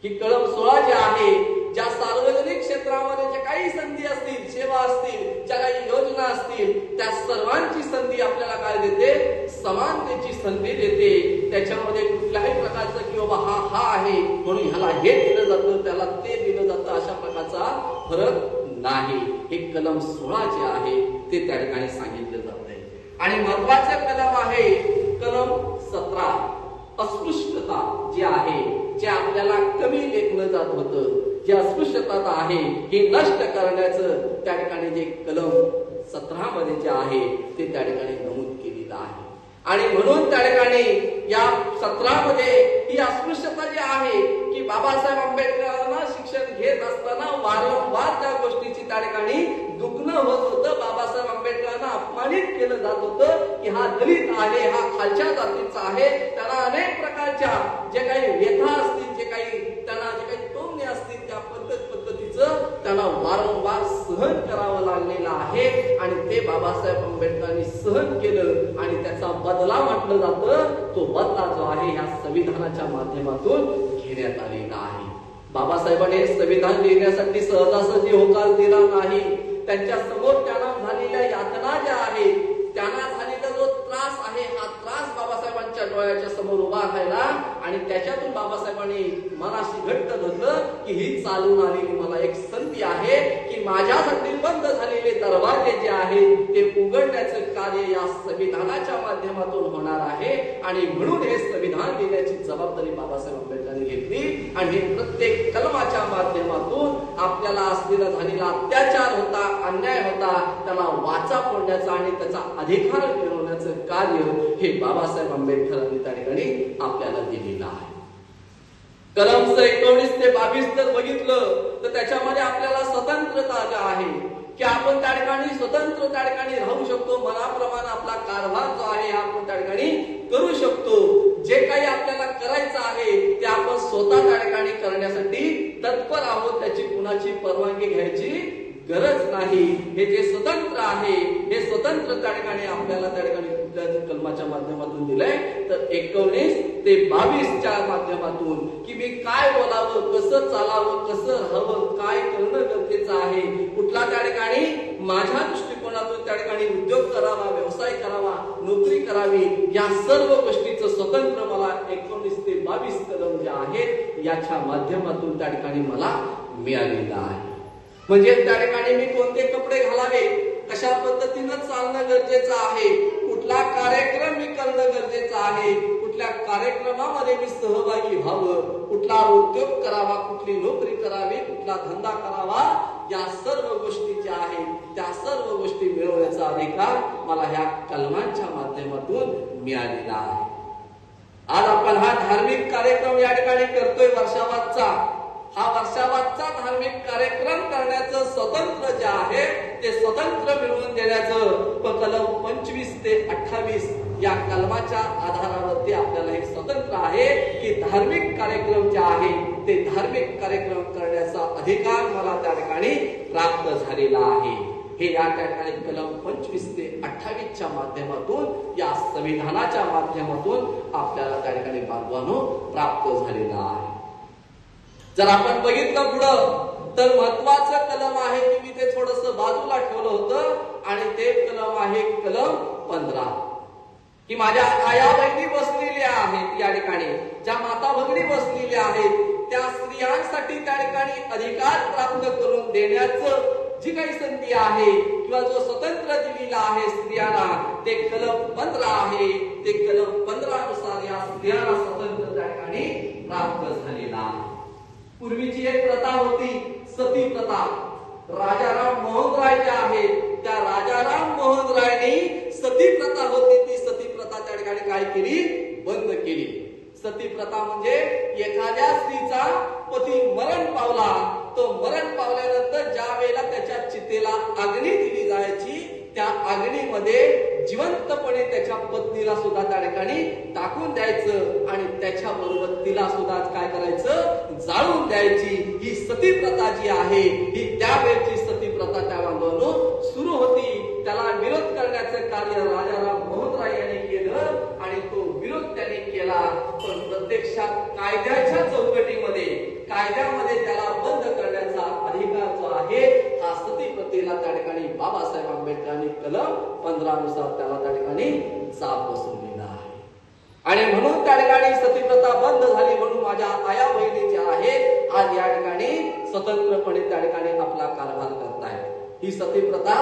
A: की कलम 16 जे आहे ज्या सार्वजनिक क्षेत्रामध्ये जे काही संधी असतील, सेवा असतील, ज्या काही योजना असतील त्या सर्वांची संधी आपल्याला काय देते? समानतेची संधी देते. त्याच्यामध्ये कुठल्याही प्रकारचं की बाबा हा आहे म्हणून ह्याला हे दिलं जातं त्याला ते दिलं जातं अशा प्रकारचा फरक नाही. हे कलम 16 जे आहे ते त्या ठिकाणी सांगितलं जातंय. आणि महत्वाचा कलम आहे कलम 17 अस्पृश्यता जी आहे जे आपल्याला कमी लेखलं जात होतं, जी अस्पृश्यता आहे ही नष्ट करण्याचं त्या ठिकाणी जे कलम 17 मध्ये जे आहे ते त्या ठिकाणी नमूद केलेलं आहे. आणि म्हणून त्या ठिकाणी या 17 मध्ये ही अस्पृश्यता जी आहे की बाबासाहेब आंबेडकरांना शिक्षण घेत असताना वारंवार त्या गोष्टीची त्या ठिकाणी दुखणं होत होतं. बाबासाहेब आंबेडकरांना अपमानित केलं जात होतं की हा दलित आहे, हा खालच्या जातीचा आहे. त्यांना अनेक प्रकारच्या जे काही व्यथा असतील, जे काही त्यांना जे काही टोमणे असतील त्या पद्धतीचं त्यांना वारंवार सहन करावं लागलेलं आहे. आणि ते बाबासाहेब आंबेडकरांनी सहन केलं आणि त्याचा बदला म्हटलं जातं. तो बदला जो आहे या संविधानाच्या माध्यमातून घेण्यात आलेला आहे. बाबासाहेबांनी संविधान लिहिण्यासाठी सहजासहजी होकार दिला नाही. त्यांच्या समोर त्यांना झालेल्या यातना ज्या आहेत, त्यांना झालेला जो त्रास आहे हा त्रास बाबासाहेबांच्या डोळ्याच्या समोर उभा राहिला आणि त्याच्यातून बाबासाहेबांनी मनाशी घट्ट धरलं की ही चालून आलेली मला एक संधी आहे की माझ्यासाठी बंद झालेले दरवाजे जे आहेत ते उघडण्याचं कार्य या संविधानाच्या माध्यमातून होणार आहे. आणि म्हणून हे संविधान लिहिण्याची जबाबदारी बाबासाहेब आंबेडकरांनी घेतली. आणि हे प्रत्येक कलमाच्या माध्यमातून आपल्याला असलेला झालेला अत्याचार होता, अन्याय होता, त्याला वाचा फोडण्याचा आणि त्याचा अधिकार मिळवण्याचं कार्य हे बाबासाहेब आंबेडकरांनी त्या ठिकाणी आपल्याला दिलेलं आहे. कलम 19 ते 22 जर बघितलं तर त्याच्यामध्ये आपल्याला स्वतंत्रता जी आहे की आपण त्या ठिकाणी स्वतंत्र त्या ठिकाणी राहू शकतो. मनाप्रमाणे आपला कारभार जो आहे आपण त्या ठिकाणी करू शकतो. जे काही आपल्याला करायचं आहे ते आपण स्वतः त्या ठिकाणी करण्यासाठी तत्पर आहोत. त्याची कुणाची परवानगी घ्यायची गरज नाही. हे जे स्वतंत्र आहे हे स्वतंत्र त्या ठिकाणी आपल्याला त्या ठिकाणी कुठल्या कलमाच्या माध्यमातून दिलंय तर 19 ते 22च्या माध्यमातून की मी काय बोलावं, कसं चालावं, कसं राहावं, काय करणं गरजेचं आहे, कुठला त्या ठिकाणी माझ्या दृष्टिकोनातून त्या ठिकाणी उद्योग करावा, व्यवसाय करावा, नोकरी करावी, या सर्व गोष्टीचं स्वतंत्र मला 19 ते माध्यमातून त्या ठिकाणी मला मिळालेला आहे. म्हणजे त्या ठिकाणी मी कोणते कपडे घालावे, कशा पद्धतीनं चालणं गरजेचं आहे, कुठला कार्यक्रम मी करणं गरजेचं आहे, कुठल्या कार्यक्रमामध्ये मी सहभागी व्हावं, कुठला उद्योग करावा, कुठली नोकरी करावी, कुठला धंदा करावा, या सर्व गोष्टी ज्या आहेत त्या सर्व गोष्टी मिळवण्याचा अधिकार मला ह्या कलमांच्या माध्यमातून मिळालेला आहे. आज आपण हा धार्मिक कार्यक्रम या ठिकाणी करतोय वर्षावादचा. हा वर्षावादचा धार्मिक कार्यक्रम करण्याचं स्वतंत्र जे आहे ते स्वतंत्र मिळवून देण्याचं कलम 25 ते 28 या कलमाच्या आधारावरती आपल्याला एक स्वतंत्र आहे की धार्मिक कार्यक्रम जे आहे ते धार्मिक कार्यक्रम करण्याचा अधिकार मला त्या ठिकाणी प्राप्त झालेला आहे. हे या ठिकाणी कलम 25 ते 28च्या माध्यमातून, या संविधानाच्या माध्यमातून आपल्याला त्या ठिकाणी बांधवानो प्राप्त झालेला आहे. जर आपण बघितलं पुढं तर महत्वाचं कलम आहे की मी ते थोडस बाजूला ठेवलं होतं आणि ते कलम आहे कलम 15 की माझ्या आया बहिणी बसलेल्या आहेत या ठिकाणी, ज्या माता भगिनी बसलेल्या आहेत त्या स्त्रियांसाठी त्या ठिकाणी अधिकार प्राप्त करून देण्याचं जी काही संधी आहे किंवा जो स्वतंत्र दिलेला आहे स्त्रियांना ते कलम 15 आहे. ते कलम 15 नुसार या स्त्रियांना स्वतंत्र त्या ठिकाणी प्राप्त झालेला आहे. पूर्वीची एक प्रथा होती सती प्रथा. राजाराम मोहन राय जे आहेत त्या राजाराम मोहन रायनी सती प्रथा होती ती सती प्रथा त्या ठिकाणी काय केली, बंद केली. सती प्रथा म्हणजे एखाद्या स्त्रीचा पती मरण पावला, तो मरण पावल्यानंतर ज्या वेळेला त्याच्या चितेला अग्नी दिली जायची त्या अग्नीमध्ये जिवंतपणे त्याच्या पत्नीला सुद्धा त्या ठिकाणी टाकून द्यायचं आणि त्याच्या बरोबर तिला सुद्धा काय करायचं, जाळून द्यायची. ही सती प्रथा जी आहे ही त्यावेळची सती प्रथा त्या बांधवांनो सुरू होती. त्याला विरोध करण्याचं कार्य राजाराम मोहन राय यांनी केलं आणि तो विरोध त्यांनी केला. पण प्रत्यक्षात कायद्याच्या चौकटीमध्ये, कायद्यामध्ये त्याला बंद करण्याचा अधिकार जो आहे हा सती प्रथेला त्या ठिकाणी बाबासाहेब आंबेडकरांनी कलम 15 नुसार त्याला त्या ठिकाणी चाप बसवलेला आहे. आणि म्हणून त्या ठिकाणी सती प्रथा बंद झाली. म्हणून माझ्या आया बहिणी ज्या आहेत आज या ठिकाणी स्वतंत्रपणे त्या ठिकाणी आपला कारभार करतायत. ही सती प्रथा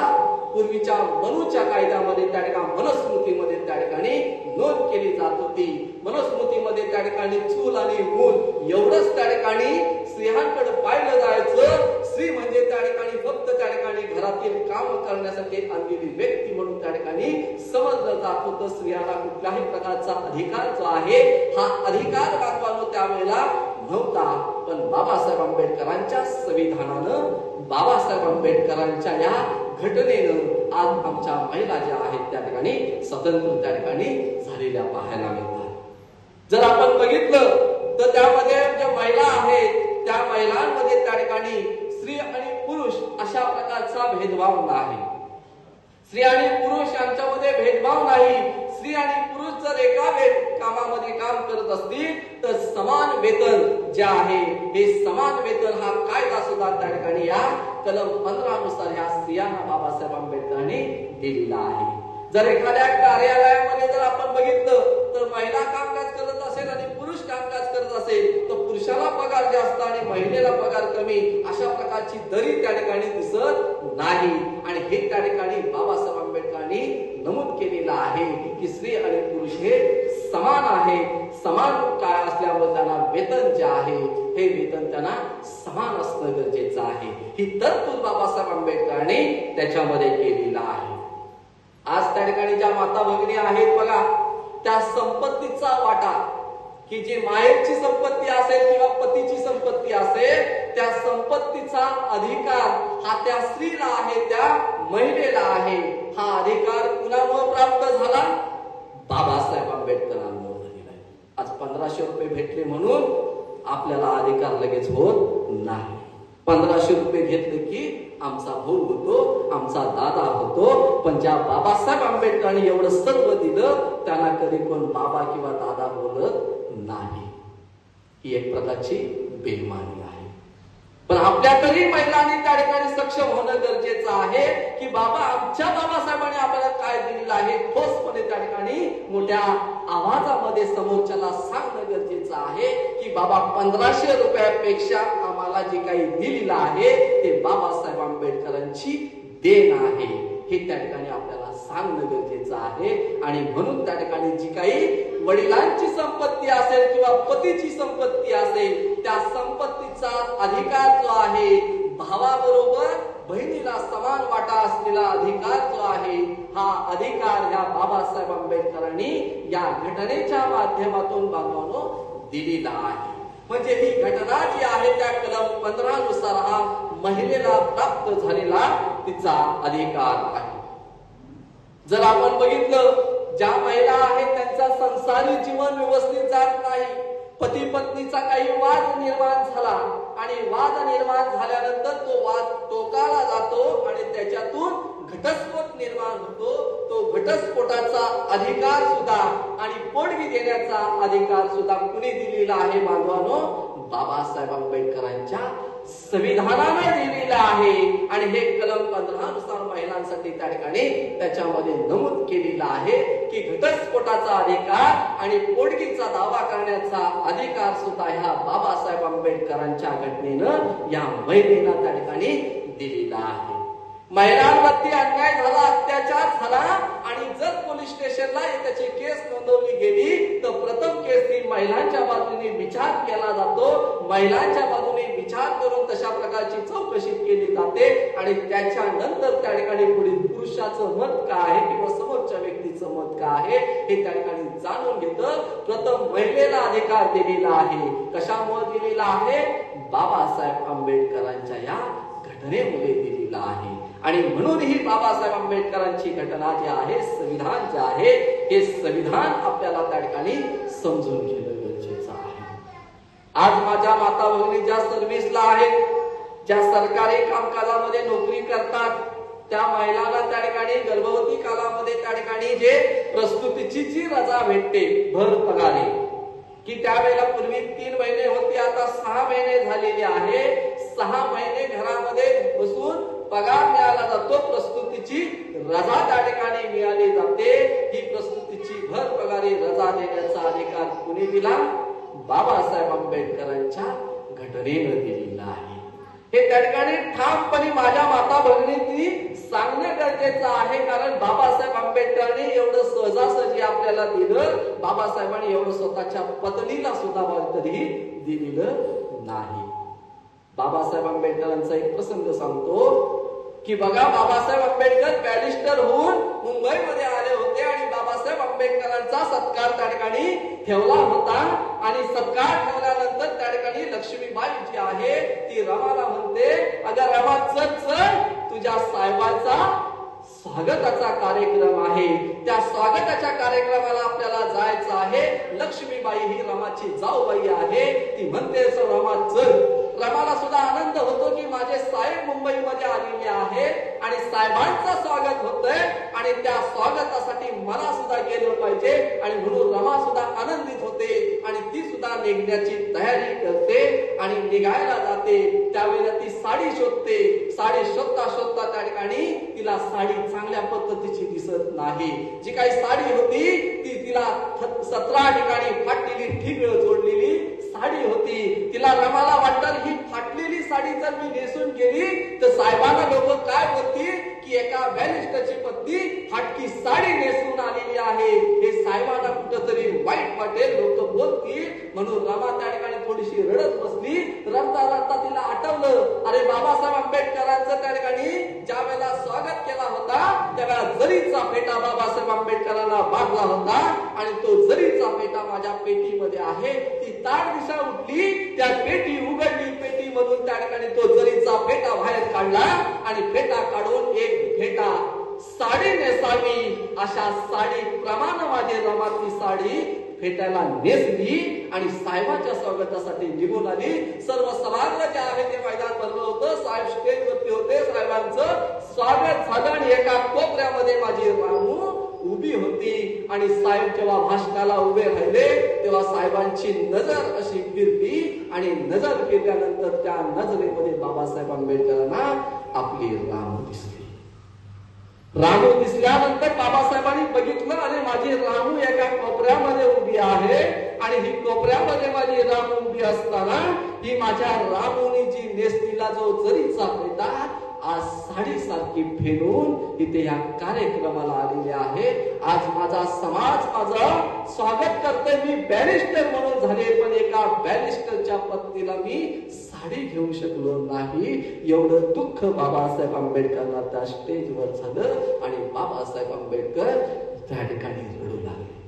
A: पूर्वीच्या मनूच्या कायद्यामध्ये त्या ठिकाणी मनुस्मृतीमध्ये त्या ठिकाणी नोंद केली जात होती. मनुस्मृतीमध्ये त्या ठिकाणी चूल आणि मूल एवढंच त्या ठिकाणी स्त्रियांकडे पाहिलं जायचं. स्त्री म्हणजे त्या ठिकाणी फक्त त्या ठिकाणी घरातील काम करण्यासाठी आणलेली व्यक्ती म्हणून त्या ठिकाणी समजलं जात होतं. स्त्रियांना कुठल्याही प्रकारचा अधिकार जो आहे हा अधिकार बांधवानो त्यावेळेला नव्हता. पण बाबासाहेब आंबेडकरांच्या संविधानानं, बाबासाहेब आंबेडकरांच्या या घटनेनं आज आमच्या महिला ज्या आहेत त्या ठिकाणी स्वतंत्र त्या ठिकाणी झालेल्या पाहायला मिळतात. जर आपण बघितलं तर त्यामध्ये ज्या महिला आहेत त्या महिलांमध्ये त्या ठिकाणी स्त्री आणि पुरुष अशा प्रकारचा भेदभाव नाही. स्त्री आणि पुरुष यांच्यामध्ये भेदभाव नाही. स्त्री आणि पुरुष जर एका कामामध्ये काम करत असतील तर समान वेतन जे आहे हे समान वेतन हा कायदा सुद्धा त्या ठिकाणी या कलम 15 नुसार ह्या स्त्रियांना बाबासाहेब आंबेडकरांनी दिलेला आहे. जर एखाद्या कार्यालयामध्ये जर आपण बघितलं तर महिला कामकाज करत असेल आणि पुरुष कामकाज करत असेल तर पुरुषाला पगार जास्त आणि महिलेला पगार कमी अशा प्रकारची दरी त्या ठिकाणी दिसत नाही. आणि हे त्या ठिकाणी बाबासाहेब आंबेडकरांनी नमूद केलेलं आहे की स्त्री आणि पुरुष हे समान आहे. समान काय असल्यामुळे त्यांना वेतन जे आहे हे वेतन त्यांना समान असणं गरजेचं आहे. ही तरतूद बाबासाहेब आंबेडकरांनी त्याच्यामध्ये केलेला आहे. आज त्या ठिकाणी ज्या माता भगिनी आहेत बघा त्या संपत्तीचा वाटा की जी मायेची संपत्ती असेल किंवा पतीची संपत्ती असेल त्या संपत्तीचा अधिकार हा त्या स्त्रीला आहे, त्या महिलेला आहे. हा अधिकार कुणामुळे प्राप्त झाला? बाबासाहेब आंबेडकरांमुळे झालेला आहे. आज 1500 रुपये भेटले म्हणून आपल्याला अधिकार लगेच होत नाही. 1500 रुपये घेतले की आमचा भाऊ होतो, आमचा दादा होतो. पण ज्या बाबासाहेब आंबेडकरांनी एवढं सर्व दिलं त्यांना कधी कोण बाबा किंवा दादा बोलत नाही. ही एक प्रकारची बेईमानी आहे. पण आपल्याकडे महिलांनी त्या ठिकाणी सक्षम होणं गरजेचं आहे की बाबा आमच्या बाबासाहेबांनी आपल्याला काय दिलेलं आहे ठोसपणे त्या ठिकाणी मोठ्या आवाजामध्ये समोरच्याला सांगणं गरजेचं आहे की बाबा 1500 रुपयापेक्षा आम्हाला जे काही दिलेलं आहे ते बाबासाहेब आंबेडकरांची देण आहे, हे त्या ठिकाणी आपल्याला सांगणं गरजेचं आहे. आणि म्हणून त्या ठिकाणी जी काही वडिलांची संपत्ती असेल किंवा पतीची संपत्ती असेल, त्या संपत्तीचा अधिकार जो आहे, भावाबरोबर बहिणीला समान वाटा असलेला अधिकार जो आहे, हा अधिकार ह्या बाबासाहेब आंबेडकरांनी या घटनेच्या माध्यमातून बांधवांनो दिलेला आहे. म्हणजे ही घटना जी आहे त्या कलम 15 नुसार हा महिलेला प्राप्त झालेला तिचा अधिकार आहे. जर आपण बघितलं, ज्या महिला आहेत त्यांचा संसारी जीवन व्यवस्थित जात नाही, पती पत्नीचा काही वाद निर्माण झाला आणि वाद निर्माण झाल्यानंतर तो वाद टोकाला जातो आणि त्याच्यातून घटस्फोट निर्माण होतो. तो घटस्फोटाचा अधिकार सुद्धा आणि पोटगी देण्याचा अधिकार सुद्धा कुणी दिलेला आहे बांधवांनो? बाबासाहेब आंबेडकरांच्या संविधानाने दिलेला आहे. आणि हे कलम 15 नुसार महिलांसाठी त्या ठिकाणी त्याच्यामध्ये नमूद केलेला आहे की घटस्फोटाचा अधिकार आणि पोटगीचा दावा करण्याचा अधिकार सुद्धा ह्या बाबासाहेब आंबेडकरांच्या घटनेनं या महिलेला त्या ठिकाणी दिलेला आहे. महिलांवरती अन्याय झाला, अत्याचार झाला आणि जर पोलीस स्टेशनला त्याची केस नोंदवली गेली तर प्रथम केस ही महिलांच्या बाजूने विचार केला जातो. महिलांच्या बाजूने विचार करून तशा प्रकारची चौकशी केली जाते आणि त्याच्यानंतर त्या ठिकाणी पुढे पुरुषाचं मत काय आहे किंवा समोरच्या व्यक्तीचं मत काय आहे हे त्या ठिकाणी जाणून घेतं. प्रथम महिलेला अधिकार दिलेला आहे. कशामुळे दिलेला आहे? बाबासाहेब आंबेडकरांच्या या घटनेमुळे दिलेला आहे. आणि म्हणून ही बाबासाहेब आंबेडकरांची घटना जी आहे, संविधान जे आहे, हे संविधान आपल्याला त्या ठिकाणी समजून घेणं गरजेचं आहे. आज माझ्या माता भगिनी ज्या सर्व्हिसला आहेत, ज्या सरकारी कामकाजामध्ये नोकरी करतात, त्या महिलांना त्या ठिकाणी गर्भवती कालामध्ये त्या ठिकाणी जे प्रसूतीची जी रजा भेटते भर पगारी, की त्यावेळेला पूर्वी 3 महिने होते, आता 6 महिने झालेले आहे. 6 महिने घरामध्ये बसून पगार मिळाला जातो, प्रसूतीची रजा त्या ठिकाणी मिळाली जाते. ही प्रसूतीची भर पगारी रजा देण्याचा अधिकार कुणी दिला? बाबासाहेब आंबेडकरांच्या घटनेनं दिलेला आहे. हे त्या ठिकाणी ठामपणे माझ्या माता भगिनींनी सांगणं गरजेचं आहे. कारण बाबासाहेब आंबेडकरांनी एवढं सहजासहजी आपल्याला दिलं, बाबासाहेबांनी एवढं स्वतःच्या पत्नीला सुद्धा कधी दिलेलं नाही. बाबासाहेब आंबेडकरांचा एक प्रसंग सांगतो की बघा, बाबासाहेब आंबेडकर बॅरिस्टर होऊन मुंबईमध्ये आले होते आणि बाबासाहेब आंबेडकरांचा सत्कार त्या ठिकाणी ठेवला होता. आणि सत्कार ठेवल्यानंतर त्या ठिकाणी लक्ष्मीबाई जी आहे ती रमाला म्हणते, अगं रमा चल चल, तुझ्या साहेबाचा स्वागताचा कार्यक्रम आहे, त्या स्वागताच्या कार्यक्रमाला आपल्याला जायचं आहे. लक्ष्मीबाई ही रमाची जाऊबाई आहे. ती म्हणते रमा चल. रमाला सुद्धा आनंद होतो की माझे साहेब मुंबईमध्ये आलेले आहेत आणि साहेबांचं स्वागत होतंय आणि त्या स्वागतासाठी मला सुद्धा गेलं पाहिजे. आणि म्हणून रमा सुद्धा आनंदित होते आणि ती सुद्धा निघण्याची तयारी करते आणि निघायला जाते. त्यावेळेला ती साडी शोधते. साडी शोधता शोधता त्या ठिकाणी तिला साडी चांगल्या पद्धतीची दिसत नाही. जी काही साडी होती ती तिला 17 ठिकाणी फाटलेली ठिगळ जोडलेली साडी होती. तिला रमाला वाटतं ही फाटलेली साडी जर मी नेसून गेली तर साहेबांना लोक काय बोलतील की एका बॅरिस्टरची पत्नी फाटकी साडी नेसून आलेली आहे, हे साहेबांना कुठंतरी वाईट वाटेल, लोक बोलतील. म्हणून रमा त्या ठिकाणी थोडीशी रडत बसली. रडता रडता तिला आठवलं, अरे बाबासाहेब आंबेडकरांचं त्या ठिकाणी ज्या वेळेला स्वागत केला होता त्यावेळेला जरीचा फेटा बाबासाहेब आंबेडकरांना बांधला होता आणि तो जरीचा फेटा माझ्या पेटीमध्ये आहे. ती ताड दिशा उठली, त्या पेटी उघडली, पेटी मधून त्या ठिकाणी तो जरीचा फेटा बाहेर काढला आणि फेटा काढून एक फेटा साडी नेसावी अशा साडी प्रमाणे माझी रमाची साडी फेटायला नेसली आणि साहेबांच्या स्वागतासाठी निघून आली. सर्व सभागृह जे आहे ते मैदान भरलं होतं. साहेब स्टेजवरती होते. साहेबांचं स्वागत झालं आणि एका कोपऱ्यामध्ये माझी रानू उभी होती. आणि साहेब जेव्हा भाषणाला उभे राहिले तेव्हा साहेबांची नजर अशी फिरली आणि नजर फिरल्यानंतर त्या नजरेमध्ये बाबासाहेब आंबेडकरांना आपली रानू दिसली. रामू दिसल्यानंतर बाबासाहेबांनी बघितलं आणि माझी रामू एका कोपऱ्यामध्ये उभी आहे आणि ही कोपऱ्यामध्ये माझी रामू उभी असताना ही माझ्या रामूनी जी नेसलेला जो जरीचा पैदा आज साडीसारखी फेडून इथे या कार्यक्रमाला आलेले आहे. आज माझा समाज माझं स्वागत करतोय. मी बॅरिस्टर म्हणून झाले पण एका बॅरिस्टरच्या पत्नीला मी साडी घेऊ शकलो नाही. एवढं दुःख बाबासाहेब आंबेडकरांना त्या स्टेजवर झालं आणि बाबासाहेब आंबेडकर त्या ठिकाणी रडू लागले.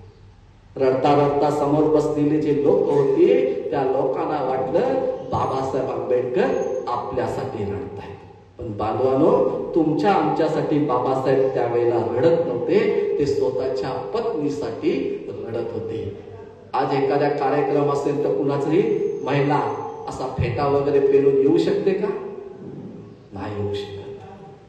A: रडता रडता समोर बसलेले जे लोक होते त्या लोकांना वाटलं बाबासाहेब आंबेडकर आपल्यासाठी रडतायत. पण बांधवानो, तुमच्या आमच्यासाठी बाबासाहेब त्यावेळेला रडत नव्हते, ते स्वतःच्या पत्नीसाठी रडत होते. आज एखाद्या कार्यक्रम असेल तर कुणाचंही महिला असा फेटा वगैरे पेरून येऊ शकते का? नाही येऊ शकत.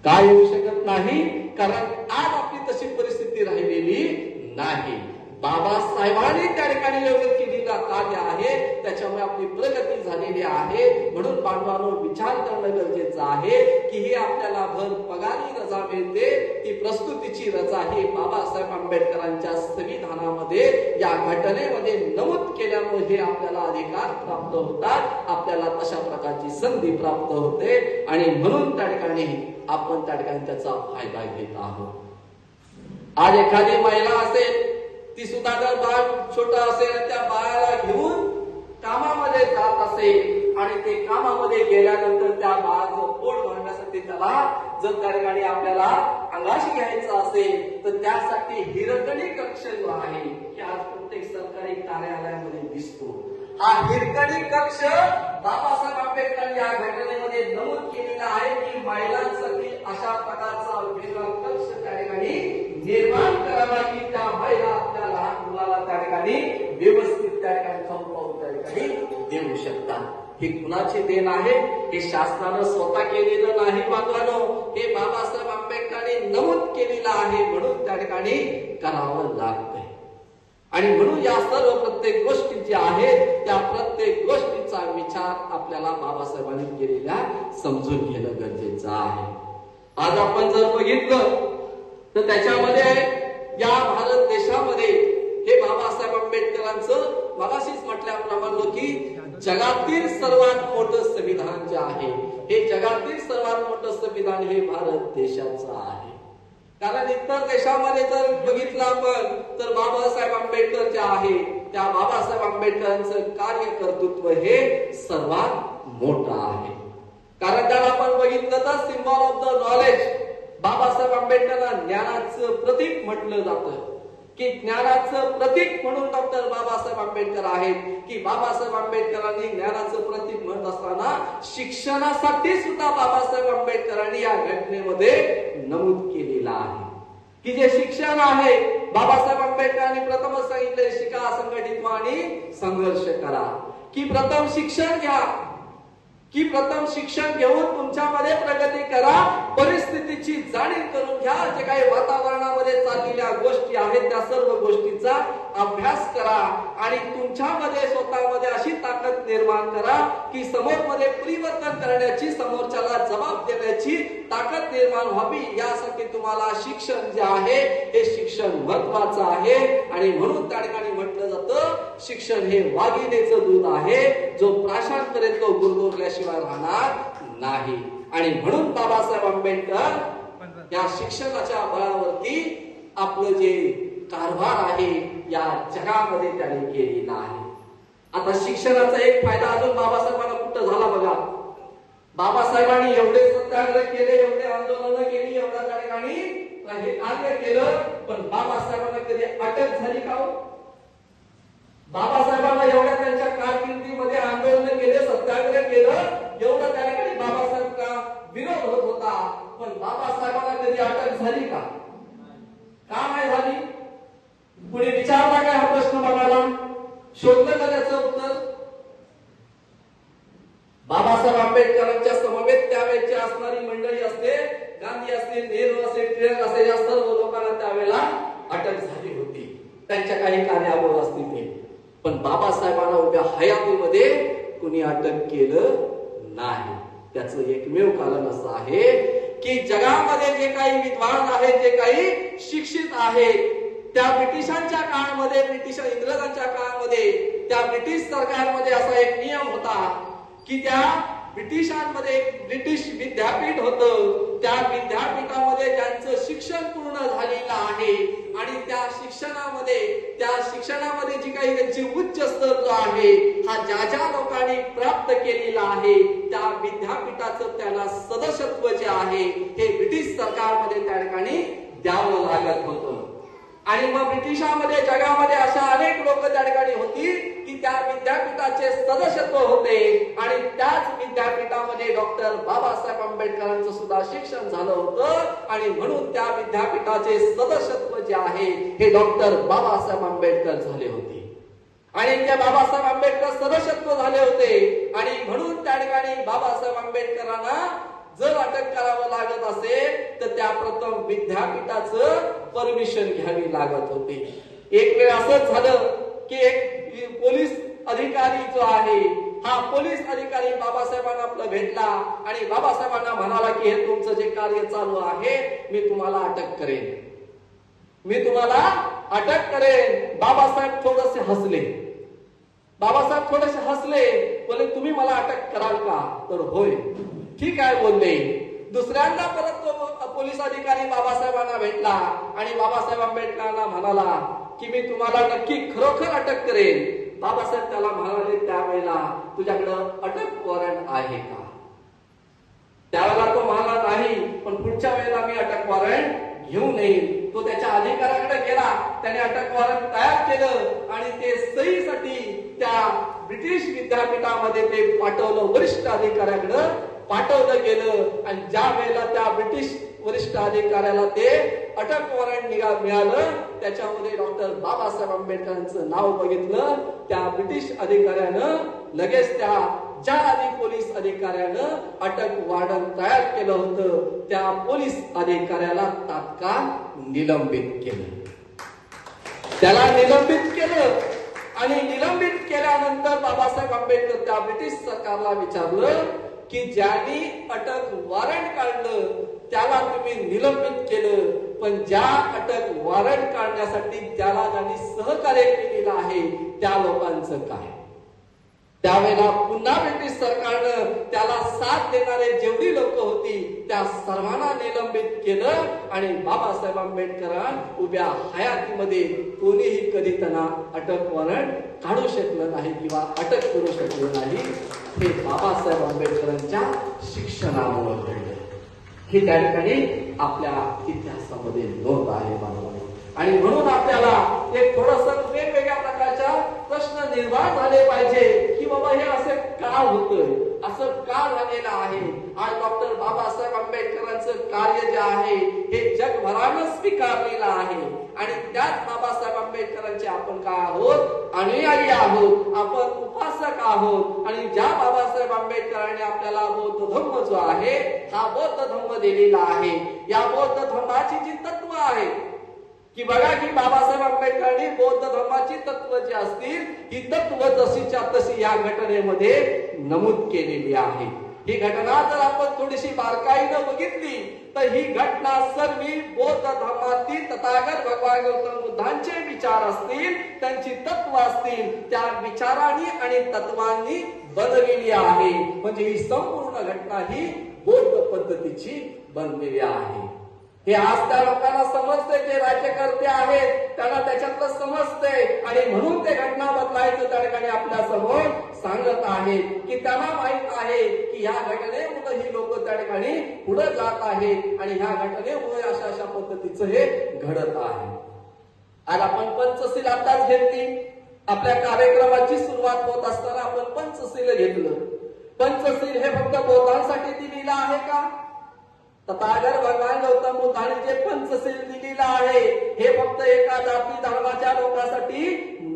A: का येऊ शकत नाही? कारण आज आपली तशी परिस्थिती राहिलेली नाही. बाबासाहेबांनी त्या ठिकाणी एवढं केलेला कार्य आहे, त्याच्यामुळे आपली प्रगती झालेली आहे. म्हणून बांधवांनो, विचार करणं गरजेचं आहे की ही आपल्याला भर पगारी रजा मिळते, ती प्रस्तुतीची रजा ही बाबासाहेब आंबेडकरांच्या संविधानामध्ये या घटनेमध्ये नमूद केल्यामुळे हे आपल्याला अधिकार प्राप्त होतात, आपल्याला तशा प्रकारची संधी प्राप्त होते आणि म्हणून त्या ठिकाणी आपण त्या ठिकाणी त्याचा फायदा घेत आहोत. आज एखादी महिला असेल, ती सुद्धा जर बाळ छोटा असेल त्या बाळाला घेऊन कामामध्ये जात असेल आणि ते कामामध्ये गेल्यानंतर त्या बाळाचं पोट भरण्यासाठी त्याला जर त्या ठिकाणी आपल्याला अंगाशी घ्यायचं असेल तर त्यासाठी हिरकणी कक्ष जो आहे की आज प्रत्येक सरकारी कार्यालयामध्ये दिसतो. हा हिरकणी कक्ष बाबासाहेब आंबेडकर या घटनेमध्ये नमूद केलेला आहे की महिलांसाठी अशा प्रकारचा वेगळा कक्ष त्या ठिकाणी निर्माण करावा की त्या महिला आपल्या लहान मुलाला त्या ठिकाणी व्यवस्थित त्या ठिकाणी संपवून त्या ठिकाणी देऊ शकतात. हे कुणाचे देण आहे? हे शासनानं स्वतः केलेलं नाही बांधवानो, हे बाबासाहेब आंबेडकरांनी नमूद केलेलं आहे म्हणून त्या ठिकाणी करावं लागतंय. आणि म्हणून या सर्व प्रत्येक गोष्टी ज्या आहेत त्या प्रत्येक गोष्टीचा विचार आपल्याला बाबासाहेबांनी केलेल्या समजून घेणं गरजेचं आहे. आज आपण जर बघितलं तर त्याच्यामध्ये या भारत देशामध्ये हे बाबासाहेब आंबेडकरांचं मगाशीच म्हटल्याप्रमाणे की जगातील सर्वात मोठं संविधान जे आहे, हे जगातील सर्वात मोठं संविधान हे भारत देशाचं आहे. कारण इतर देशामध्ये जर बघितलं आपण तर बाबासाहेब आंबेडकर जे आहे त्या बाबासाहेब आंबेडकरांचं कार्यकर्तृत्व हे सर्वात मोठं आहे. कारण जर आपण बघितलं तर symbol of the knowledge, Babasaheb आंबेडकरांना ज्ञानाचं प्रतीक म्हटलं जातं की ज्ञानाचं प्रतीक म्हणून डॉक्टर बाबासाहेब आंबेडकर आहेत की बाबासाहेब आंबेडकरांनी ज्ञानाचं प्रतीक म्हणत असताना शिक्षणासाठी सुद्धा बाबासाहेब आंबेडकरांनी या घटनेमध्ये नमूद केलेलं आहे की जे शिक्षण आहे, बाबासाहेब आंबेडकरांनी प्रथमच सांगितले शिका, संघटित व्हा आणि संघर्ष करा. की प्रथम शिक्षण घ्या, की प्रथम शिक्षण घेऊन तुमच्यामध्ये प्रगती करा, परिस्थितीची जाणीव करून घ्या, जे काही वातावरणामध्ये चाललेल्या गोष्टी आहेत त्या सर्व गोष्टीचा अभ्यास करा आणि तुमच्यामध्ये स्वतःमध्ये अशी ताकद निर्माण करा की समोरमध्ये परिवर्तन करण्याची, समोरच्याला जबाब देण्याची ताकद निर्माण व्हावी. यासाठी तुम्हाला शिक्षण जे आहे हे शिक्षण महत्वाचं आहे आणि म्हणून त्या ठिकाणी म्हटलं जातं शिक्षण हे वाघिणीचं दूध आहे, जो प्राशांपर्यंत गुरगुरल्याशिवाय राहणार नाही. आणि म्हणून बाबासाहेब आंबेडकर या शिक्षणाच्या बळावरती आपलं जे कारभार आहे या जगामध्ये त्याने केलेला आहे. आता शिक्षणाचा एक फायदा अजून बाबासाहेबांना कुठं झाला बघा. बाबासाहेबांनी एवढे सत्याग्रह केले, एवढे आंदोलन केली, एवढ्या त्या ठिकाणी हे कार्य केलं, पण बाबासाहेबांना कधी अटक झाली का हो? बाबासाहेबांना एवढ्या त्यांच्या कारकिर्दीमध्ये आंदोलन केले, सत्याग्रह केलं, एवढं त्या ठिकाणी बाबासाहेबांचा विरोध होत होता, पण बाबासाहेबांना कधी अटक झाली का? का नाही झाली? पुढे विचारला काय हा प्रश्न बघायला? शोधलं का त्याचं उत्तर? बाबासाहेब आंबेडकरांच्या समवेत त्यावेळेची असणारी मंडळी असते, गांधी असतील, नेहरू असेल, टिळक असेल, या सर्व लोकांना त्यावेळेला अटक झाली होती. त्यांच्या काही कार्यावर असतील ते, पण बाबासाहेबांना उभ्या हयातीमध्ये कुणी अटक केलं नाही. त्याचं एकमेव कारण असं आहे की जगामध्ये जे काही विद्वान आहेत, जे काही शिक्षित आहेत, त्या ब्रिटिशांच्या काळामध्ये, इंग्रजांच्या काळामध्ये, त्या ब्रिटिश सरकारमध्ये असा एक नियम होता की त्या ब्रिटिशांमध्ये एक ब्रिटिश विद्यापीठ होतं. त्या विद्यापीठामध्ये ज्यांचं शिक्षण पूर्ण झालेलं आहे आणि त्या शिक्षणामध्ये जी काही त्यांची उच्च स्तर जो आहे, हा ज्या लोकांनी प्राप्त केलेला आहे, त्या विद्यापीठाचं त्याला सदस्यत्व जे आहे हे ब्रिटिश सरकारमध्ये त्या ठिकाणी द्यावं लागत होतं. आणि मग ब्रिटिशांमध्ये, जगामध्ये अशा अनेक लोक त्या ठिकाणी होती की त्या विद्यापीठाचे सदस्यत्व होते आणि त्याच विद्यापीठामध्ये डॉक्टर बाबासाहेब आंबेडकरांचं सुद्धा शिक्षण झालं होतं आणि म्हणून त्या विद्यापीठाचे सदस्यत्व जे आहे हे डॉक्टर बाबासाहेब आंबेडकर झाले होते. आणि त्या बाबासाहेब आंबेडकर सदस्यत्व झाले होते आणि म्हणून त्या ठिकाणी बाबासाहेब आंबेडकरांना जर अटक करावं लागत असेल तर त्या प्रथम विद्यापीठाचं परमिशन घ्यावी लागत होती. एक वेळ असंच झालं की एक पोलीस अधिकारी जो आहे, हा पोलीस अधिकारी बाबासाहेबांना आपलं भेटला आणि बाबासाहेबांना म्हणाला की हे तुमचं जे कार्य चालू आहे, मी तुम्हाला अटक करेन. बाबासाहेब थोडेसे हसले. बोले तुम्ही मला अटक कराल का? तर होय, ठीक आहे बोलले. दुसऱ्यांदा परत तो पोलीस अधिकारी बाबासाहेबांना भेटला आणि बाबासाहेब आंबेडकरांना म्हणाला की मी तुम्हाला नक्की खरोखर अटक करेन. बाबासाहेब त्याला म्हणाले त्यावेळेला तुझ्याकडं अटक वॉरंट आहे का? त्यावेळेला तो म्हणाला नाही, पण पुढच्या वेळेला मी अटक वॉरंट घेऊन येईल. तो त्याच्या अधिकाऱ्याकडे गेला, त्याने अटक वॉरंट तयार केलं आणि ते सहीसाठी त्या ब्रिटिश विद्यापीठामध्ये ते पाठवलं, वरिष्ठ अधिकाऱ्याकडे पाठवलं गेलं. आणि ज्या वेळेला त्या ब्रिटिश वरिष्ठ अधिकाऱ्याला ते अटक वॉरंट मिळालं, त्याच्यामध्ये डॉक्टर बाबासाहेब आंबेडकरांचं नाव बघितलं. त्या ब्रिटिश अधिकाऱ्यानं लगेच ज्या आधी पोलीस अधिकाऱ्यानं अटक वॉरंट तयार केलं होतं, त्या पोलीस अधिकाऱ्याला तात्काळ निलंबित केलं. त्याला निलंबित केलं आणि निलंबित केल्यानंतर बाबासाहेब आंबेडकर त्या ब्रिटिश सरकारला विचारलं की ज्यांनी अटक वॉरंट काढलं त्याला तुम्ही निलंबित केलं, पण ज्या अटक वॉरंट काढण्यासाठी ज्यांनी सहकार्य केलेलं आहे त्या लोकांचं काय? त्यावेळेला पुन्हा ब्रिटिश सरकारनं त्याला साथ देणारे जेवढी लोक होती त्या सर्वांना निलंबित केलं आणि बाबासाहेब आंबेडकर उभ्या हयातीमध्ये कोणीही कधी त्यांना अटक वॉरंट काढू शकलं नाही किंवा अटक करू शकलं नाही. हे बाबासाहेब आंबेडकरांच्या शिक्षणामुळे घडलं. हे त्या ठिकाणी आपल्या इतिहासामध्ये नोंद आहे बाबा. आणि म्हणून आपल्याला एक थोडस वेगवेगळ्या प्रकारच्या प्रश्न निर्माण झाले पाहिजे की बाबा हे असे का होतंय, असं का झालेलं आहे. आज डॉक्टर बाबासाहेब आंबेडकरांचं कार्य जे आहे हे जगभरानं स्वीकारलेलं आहे आणि त्यात बाबासाहेब आंबेडकरांचे आपण काय आहोत? अनुयायी आहोत, आपण उपासक आहोत. आणि ज्या बाबासाहेब आंबेडकरांनी आपल्याला बौद्ध धम्म जो आहे हा बौद्ध धम्म दिलेला आहे, या बौद्ध धम्माची जी तत्व आहे की बघा की बाबासाहेब आंबेडकरांनी बौद्ध धर्माची तत्व जी असतील ही तत्व जशीच्या तशी या घटनेमध्ये नमूद केलेली आहे. ही घटना जर आपण थोडीशी बारकाईनं बघितली तर ही घटना सर्व बौद्ध धर्मातील तथागत भगवान गौतम बुद्धांचे विचार असतील, त्यांची तत्व असतील, त्या विचारांनी आणि तत्वांनी बनलेली आहे. म्हणजे ही संपूर्ण घटना ही बौद्ध पद्धतीची बनलेली आहे. हे आज त्या लोकांना समजते, जे राज्यकर्ते आहेत त्यांना त्याच्यातलं समजते आणि म्हणून ते घटना बदलायचं त्या ठिकाणी आपल्या समोर सांगत आहेत की त्यांना माहित आहे की ह्या घटनेमुळे ही लोक त्या ठिकाणी पुढे जात आहेत आणि ह्या घटनेमुळे अशा अशा पद्धतीचं हे घडत आहे. आज आपण पंचशील आताच घेतली. आपल्या कार्यक्रमाची सुरुवात होत असताना आपण पंचशील घेतलं. पंचशील हे फक्त बौद्धांसाठी दिलेलं आहे का? तथागत भगवान गौतम बुद्धांनी जे पंचशील दिलेलं आहे हे फक्त एका जाती धर्माच्या लोकांसाठी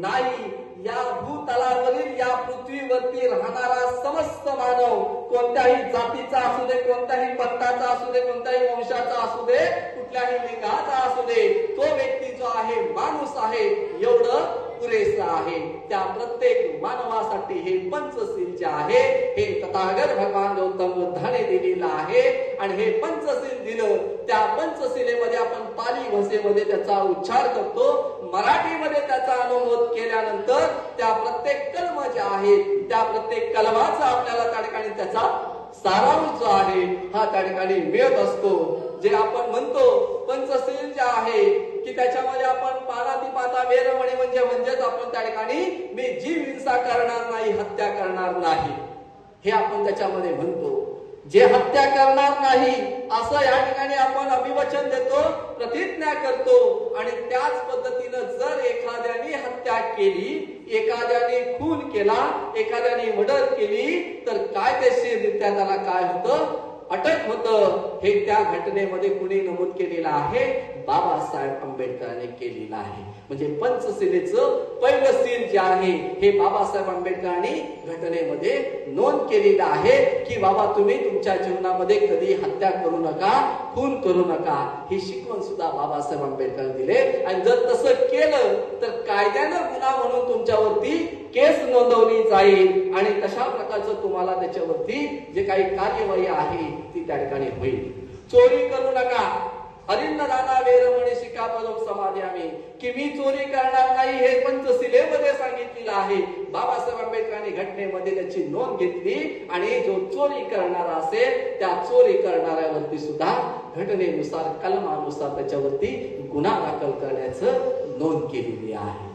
A: नाही. या भूतलावरील या पृथ्वीवरती राहणारा समस्त मानव, कोणत्याही जातीचा असू दे, कोणत्याही पंथाचा असू दे, कोणत्याही वंशाचा असू दे, कुठल्याही लिंगाचा असू दे, तो व्यक्ती जो आहे माणूस आहे एवढं पुरेसं आहे. त्या प्रत्येक मानवासाठी हे पंचशील जे आहे हे तथागत भगवान गौतम बुद्धाने दिलेलं आहे. आणि हे पंचशील दिलं, त्या पंचशिलेमध्ये आपण पाली भाषेमध्ये त्याचा उच्चार करतो, मराठीमध्ये त्याचा अनुमोद केल्यानंतर त्या प्रत्येक कलम जे आहे त्या प्रत्येक कलमाचा आपल्याला त्या ठिकाणी त्याचा सारांश जो आहे हा त्या ठिकाणी मिळत असतो. जे आपण म्हणतो पंचशील जे आहे की त्याच्यामध्ये आपण पानातिपाता वेरमणी म्हणजेच आपण त्या ठिकाणी मी जीव हिंसा करणार नाही, हत्या करणार नाही हे आपण त्याच्यामध्ये म्हणतो. जे हत्या करणार नाही असं या ठिकाणी आपण अभिवचन देतो, प्रतिज्ञा करतो. आणि त्याच पद्धतीनं जर एखाद्याने हत्या केली, एखाद्याने खून केला, एखाद्याने मर्डर केली तर कायदेशीररित्या त्याला काय होतं, अटक होतं. हे त्या घटनेमध्ये कुणी नमूद केलेलं आहे, बाबासाहेब आंबेडकरांनी केलेलं आहे. म्हणजे पंचशिलेचं पहिलं सील जे आहे हे बाबासाहेब आंबेडकरांनी घटनेमध्ये नोंद केलेलं आहे की बाबा तुम्ही तुमच्या जीवनामध्ये कधी हत्या करू नका, खून करू नका, ही शिकवण सुद्धा बाबासाहेब आंबेडकरांनी दिले. आणि जर तसं केलं तर कायद्यानं गुन्हा म्हणून तुमच्यावरती केस नोंदवली जाईल आणि तशा प्रकारचं तुम्हाला त्याच्यावरती जे काही कार्यवाही आहे ती त्या ठिकाणी होईल. चोरी करू नका, हरिंद्रदाना वेरमणी शिकापदम समाध्यामी, की मी चोरी करणार नाही हे पंचशिलेमध्ये सांगितलेलं आहे. बाबासाहेब आंबेडकरांनी घटनेमध्ये त्याची नोंद घेतली आणि जो चोरी करणारा असेल त्या चोरी करणाऱ्यावरती सुद्धा घटनेनुसार कलमानुसार त्याच्यावरती गुन्हा दाखल करण्याचं नोंद केलेली आहे.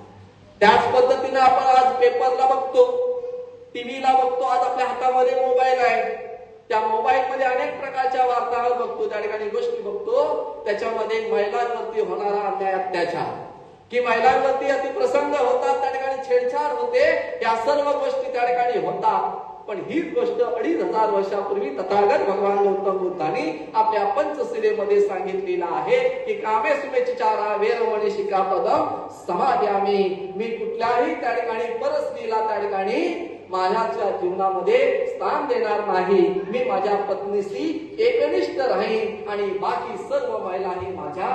A: त्याच पद्धतीने आपण आज पेपरला बघतो, टीव्हीला बघतो, आज आपल्या हातामध्ये मोबाईल आहे, त्या मोबाईल मध्ये अनेक प्रकारच्या वार्ता बघतो, त्या ठिकाणी गोष्टी बघतो. त्याच्यामध्ये महिलांवरती होणारा अन्याय अत्याचार, की महिलांवरती अतिप्रसंग होतात, त्या ठिकाणी छेडछाड होते, या सर्व गोष्टी त्या ठिकाणी होतात. पण हीच गोष्ट 2500 वर्षापूर्वी तथागत भगवान गौतम बुद्धांनी आपल्या पंचशिलेमध्ये सांगितलेलं आहे की कामे सुमेचिचारा वेरमणी शिकापदम समाध्यामी, मी कुठल्याही त्या ठिकाणी परस्त्रीला त्या ठिकाणी माझ्या जीवनामध्ये स्थान देणार नाही. मी माझ्या पत्नीशी एकनिष्ठ राहीन आणि बाकी सर्व महिलाही माझ्या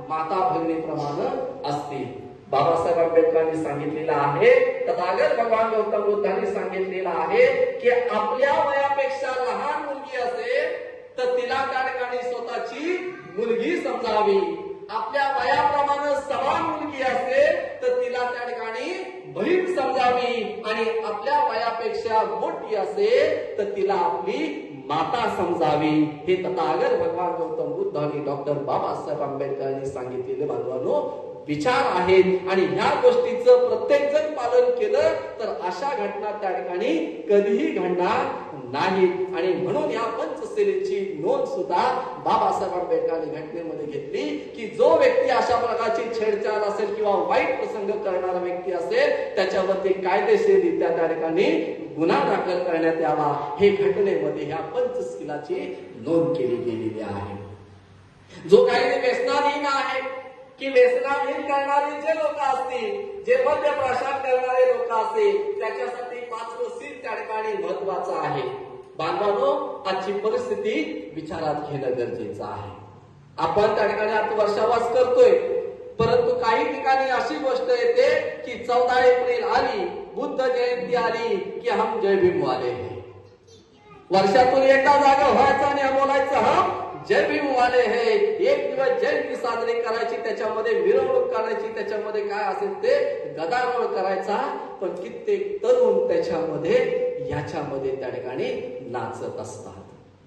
A: माता भगिनीप्रमाणे असतील. बाबासाहेब आंबेडकरांनी सांगितलेलं आहे, तथागत भगवान गौतम बुद्धांनी सांगितलेलं आहे की आपल्या वयापेक्षा लहान मुलगी असेल तर तिला त्या ठिकाणी स्वतःची मुलगी समजावी. आपल्या वयाप्रमाणे समान मुलगी असेल तर तिला त्या ठिकाणी बहीण समजावी आणि आपल्या वयापेक्षा मोठी असेल तर तिला आपली माता समजावी. हे तथागत भगवान गौतम बुद्ध आणि डॉक्टर बाबासाहेब आंबेडकरांनी सांगितलेले बांधवांनो विचार आहेत. आणि ह्या गोष्टीचं प्रत्येक जण पालन केलं तर अशा घटना त्या ठिकाणी कधीही घडणार नाहीत. आणि म्हणून या पंचशिलेची नोंद सुद्धा बाबासाहेब आंबेडकरांनी घटनेमध्ये घेतली की जो व्यक्ती अशा प्रकारची छेडछाड असेल किंवा वाईट प्रसंग करणारा व्यक्ती असेल त्याच्यावरती कायदेशीररित्या त्या ठिकाणी गुन्हा दाखल करण्यात यावा. हे घटनेमध्ये ह्या पंचशिलाची नोंद केली गेलेली आहे. जो काही व्यसनाधीन आहे की व्यसनाधीन करणारे जे लोक असतील, जे मद्यप्राशन करणारे लोक असतील, त्याच्यासाठी 5वं सील त्या ठिकाणी महत्वाचं आहे. बांधवांनो आजची परिस्थिती विचारात घेणं गरजेचं आहे. आपण त्या ठिकाणी आता वर्षावास करतोय, परंतु काही ठिकाणी अशी गोष्ट येते की 14 एप्रिल आली, बुद्ध जयंती आली की हम जय भीम वाले हैं. वर्षातून एकदा जागा व्हायचं आणि बोलायचं हम जय भीम वाले है. एक दिवस जयंती साजरी करायची, त्याच्यामध्ये मिरवणूक करायची, त्याच्यामध्ये काय असेल ते गदारोळ करायचा. पण कित्येक तरुण त्याच्यामध्ये याच्यामध्ये त्या ठिकाणी नाचत असतात.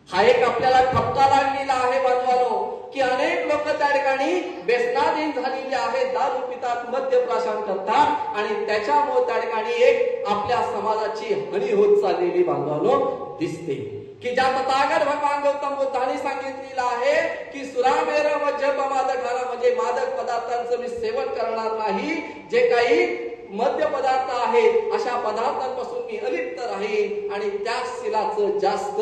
A: हा एक आपल्याला ठपका लागलेला आहे बांधवानो की अनेक लोक त्या ठिकाणी व्यसनाधीन झालेले आहेत, दारू पितात, मद्यप्राशन करतात आणि त्याच्यामुळे त्या ठिकाणी एक आपल्या समाजाची हानी होत चाललेली बांधवानो दिसते. की ज्या तथागत भगवान गौतम बुद्धांनी सांगितलेलं आहे की सुरामेर मज्जप मादकाला, म्हणजे मादक पदार्थांचं मी सेवन करणार नाही. जे काही मद्य पदार्थ आहेत अशा पदार्थांपासून मी अलिप्त राहीन. आणि त्या शिलाचं जास्त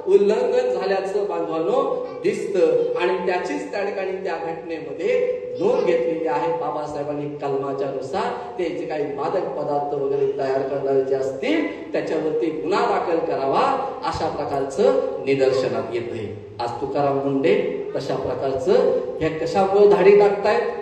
A: उल्लंघन झाल्याचं बांधवानो दिसतं आणि त्याचीच त्या ठिकाणी त्या घटनेमध्ये नोंद घेतलेली आहे. बाबासाहेबांनी कलमाच्या नुसार ते जे काही मादक पदार्थ वगैरे तयार करणारे जे असतील त्याच्यावरती गुन्हा दाखल करावा अशा प्रकारचं निदर्शनात येते. आज तुकाराम मुंडे तशा प्रकारचं हे कशामुळे धाडी टाकतायत.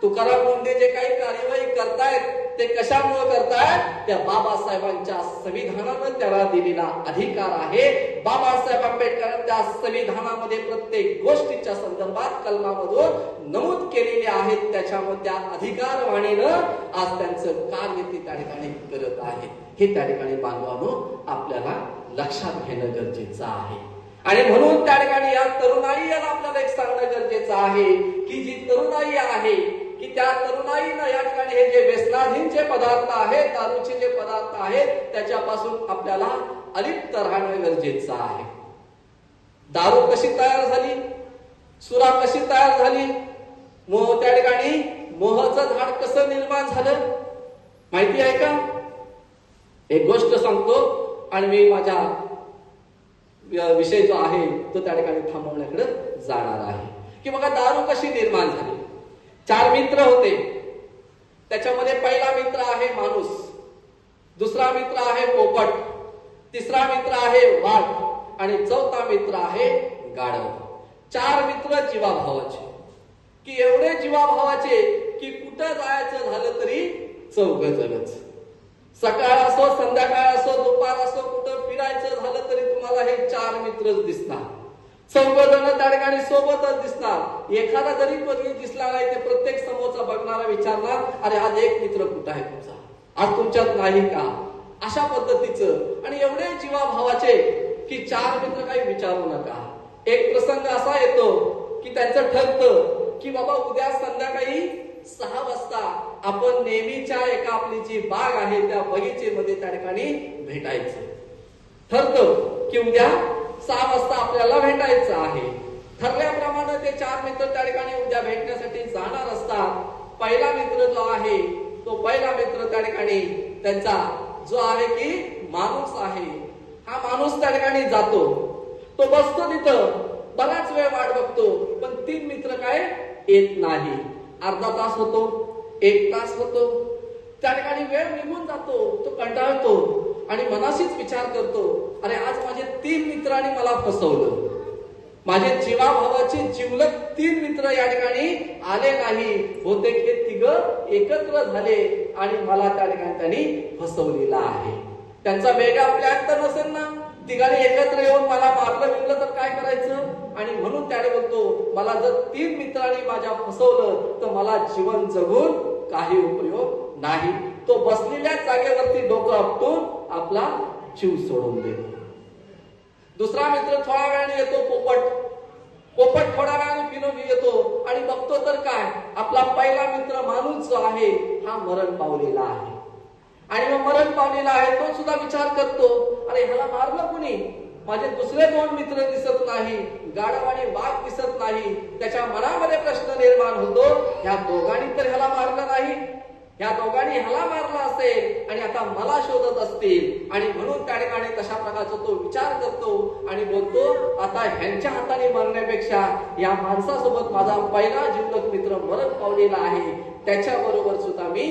A: तुकाराम मुंडे जे काही कार्यवाही करतायत ते कशामुळे करतायत? त्या बाबासाहेबांच्या संविधानानं त्याला दिलेला अधिकार आहे. बाबासाहेब आंबेडकर त्या संविधानामध्ये प्रत्येक गोष्टीच्या संदर्भात कलमामधून नमूद केलेले आहेत. त्याच्यामध्ये त्या अधिकारवाणीनं आज त्यांचं कार्य ते त्या ठिकाणी करत आहे. हे त्या ठिकाणी बांधवांनो आपल्याला लक्षात घेणं गरजेचं आहे. आणि म्हणून त्या ठिकाणी या तरुणाई याला आपल्याला एक सांगणं गरजेचं आहे की जी तरुणाई आहे की त्या तरुणाईनं या ठिकाणी हे जे व्यसनाधीनचे पदार्थ आहेत, दारूचे जे पदार्थ आहेत, त्याच्यापासून आपल्याला अलिप्त राहणं गरजेचं आहे. दारू कशी तयार झाली, सुरा कशी तयार झाली, मोह त्या ठिकाणी मोहाचं झाड कसं निर्माण झालं माहिती आहे का? एक गोष्ट सांगतो आणि मी माझ्या विषय जो आहे तो त्या ठिकाणी थांबवण्याकडे जाणार आहे. की बघा दारू कशी निर्माण झाली. 4 मित्र होते. त्याच्यामध्ये पहिला मित्र आहे माणूस, दुसरा मित्र आहे पोपट, तिसरा मित्र आहे वाघ आणि चौथा मित्र आहे गाढव. 4 मित्र जीवाभावाचे. की एवढे जीवाभावाचे की कुठं जायचं झालं तरी चौघजणच. सकाळ असो, संध्याकाळ असो, दुपार असो, कुठं फिरायचं झालं तरी तुम्हाला हे 4 मित्रच दिसणार. चौघजण त्या ठिकाणी सोबतच दिसणार. एखादा जरी कोणी दिसला नाही ते प्रत्येक समोरचा बघणारा विचारणार, अरे आज एक मित्र कुठं आहे तुमचा, आज तुमच्यात नाही का? अशा पद्धतीचं. आणि एवढे जीवाभावाचे की 4 मित्र काही विचारू नका. एक प्रसंग असा येतो की त्यांचं ठरतं की बाबा उद्या संध्याकाळी 6 वाजता आपण नेहमीच्या एका आपली जी बाग आहे त्या बगीचेमध्ये त्या ठिकाणी भेटायचं. ठरतं की उद्या 6 वाजता आपल्याला भेटायचं आहे. ठरल्याप्रमाणे ते 4 मित्र त्या ठिकाणी उद्या भेटण्यासाठी जाणार असतात. पहिला मित्र जो आहे तो पहिला मित्र त्या ठिकाणी त्यांचा जो आहे की माणूस आहे, हा माणूस त्या ठिकाणी जातो. तो बसतो तिथं, बराच वेळ वाट बघतो, पण 3 मित्र काय येत नाही. अर्धा तास होतो, 1 तास होतो, त्या ठिकाणी वेळ निघून जातो. तो कंटाळतो आणि मनाशीच विचार करतो, अरे आज माझे 3 मित्रांनी मला फसवलं. माझे जीवाभावाचे जिवलग 3 मित्र या ठिकाणी आले नाही. होते हे 3 एकत्र झाले आणि मला त्या ठिकाणी त्यांनी फसवलेला आहे. त्यांचा वेगळा प्लॅन तर नसेल ना. 3 एकत्र येऊन मला मारलं बिरलं तर काय करायचं? आणि म्हणून त्याने बोलतो, मला जर 3 मित्रांनी माझ्या फसवलं तर मला जीवन जगून काही उपयोग नाही. तो बसलेल्या जागेवरती डोकं आपटून आपला जीव सोडून देतो. दुसरा मित्र थोडा वेळाने येतो, पोपट थोड्या वेळाने फिरून येतो आणि बघतो तर काय, आपला पहिला मित्र माणूस जो आहे हा मरण पावलेला आहे. आणि मग मरण पावलेला आहे तो सुद्धा विचार करतो, अरे ह्याला मारलं कुणी? माझे दुसरे 2 मित्र दिसत नाही, गाढव आणि वाघ दिसत नाही. त्याच्या मनामध्ये प्रश्न निर्माण होतो, ह्या दोघांनी तर ह्याला मारलं नाही, ह्या दोघांनी ह्याला मारलं असेल आणि आता मला शोधत असतील. आणि म्हणून त्या ठिकाणी तशा प्रकारचा तो विचार करतो आणि बोलतो, आता ह्यांच्या हाताने मरण्यापेक्षा या माणसासोबत माझा पहिला जिवलग मित्र मरण पावलेला आहे, त्याच्या बरोबर सुद्धा मी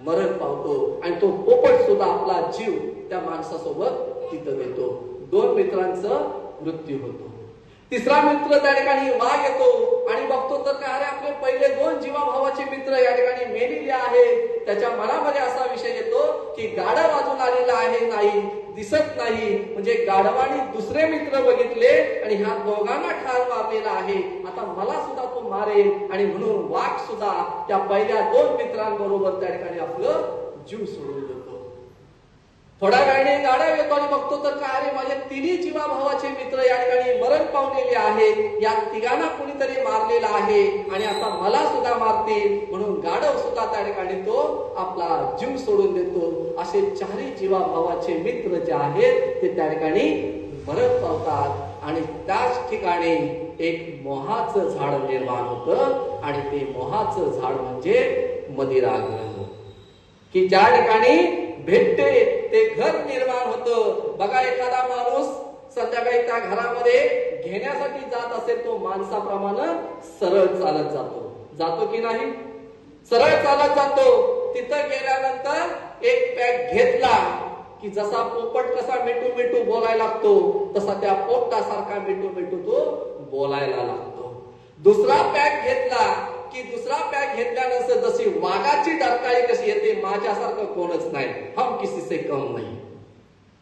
A: मरण पावतो. आणि तो पोपट सुद्धा आपला जीव त्या माणसासोबत तिथं देतो. 2 मित्रांचं मृत्यू होतो. तिसरा मित्र त्या ठिकाणी वाघ येतो आणि बघतो तर काय, अरे आपले पहिले 2 जीवाभावाचे मित्र या ठिकाणी मेलेले आहेत. त्याच्या मनामध्ये असा विषय येतो की गाढव अजून आलेला आहे, नाही दिसत नाही. म्हणजे गाढवाने दुसरे मित्र बघितले आणि ह्या दोघांना ठार मारलेला आहे. आता मला सुद्धा तो मारेल. आणि म्हणून वाघ सुद्धा त्या पहिल्या 2 मित्रांबरोबर त्या ठिकाणी आपलं जीव सोडून देतो. थोड्या वेळाने गाढव येतो आणि बघतो तर काय, अरे माझे 3 जीवाभावाचे मित्र या ठिकाणी मरण पावलेले आहेत. या 3घांना कुणीतरी मारलेला आहे आणि आता मला सुद्धा मारतील. म्हणून गाढव सुद्धा त्या ठिकाणी तो आपला जीव सोडून देतो. असे 4 जीवाभावाचे मित्र जे आहेत ते त्या ठिकाणी मरण पावतात. आणि त्याच ठिकाणी एक मोहाचं झाड निर्माण होतं आणि ते मोहाचं झाड म्हणजे मदिराग्रह. की ज्या ठिकाणी भेटते ते घर निर्माण होतं. बघा, एखादा माणूस संध्याकाळी त्या घरामध्ये घेण्यासाठी जात असेल, तो माणसाप्रमाणे सरळ चालत जातो की नाही? सरळ चालत जातो. तिथं गेल्यानंतर एक पॅक घेतला की जसा पोपट कसा मिठू मिठू बोलायला लागतो तसा त्या पोपटासारखा मिठू मिठू तो बोलायला लागतो. दुसरा पॅक घेतला की दुसरा पॅक घेतल्यानंतर जशी वाघाची डरकाळी कशी येते, माझ्यासारखं कोणच नाही, हम किसी से कम नाही,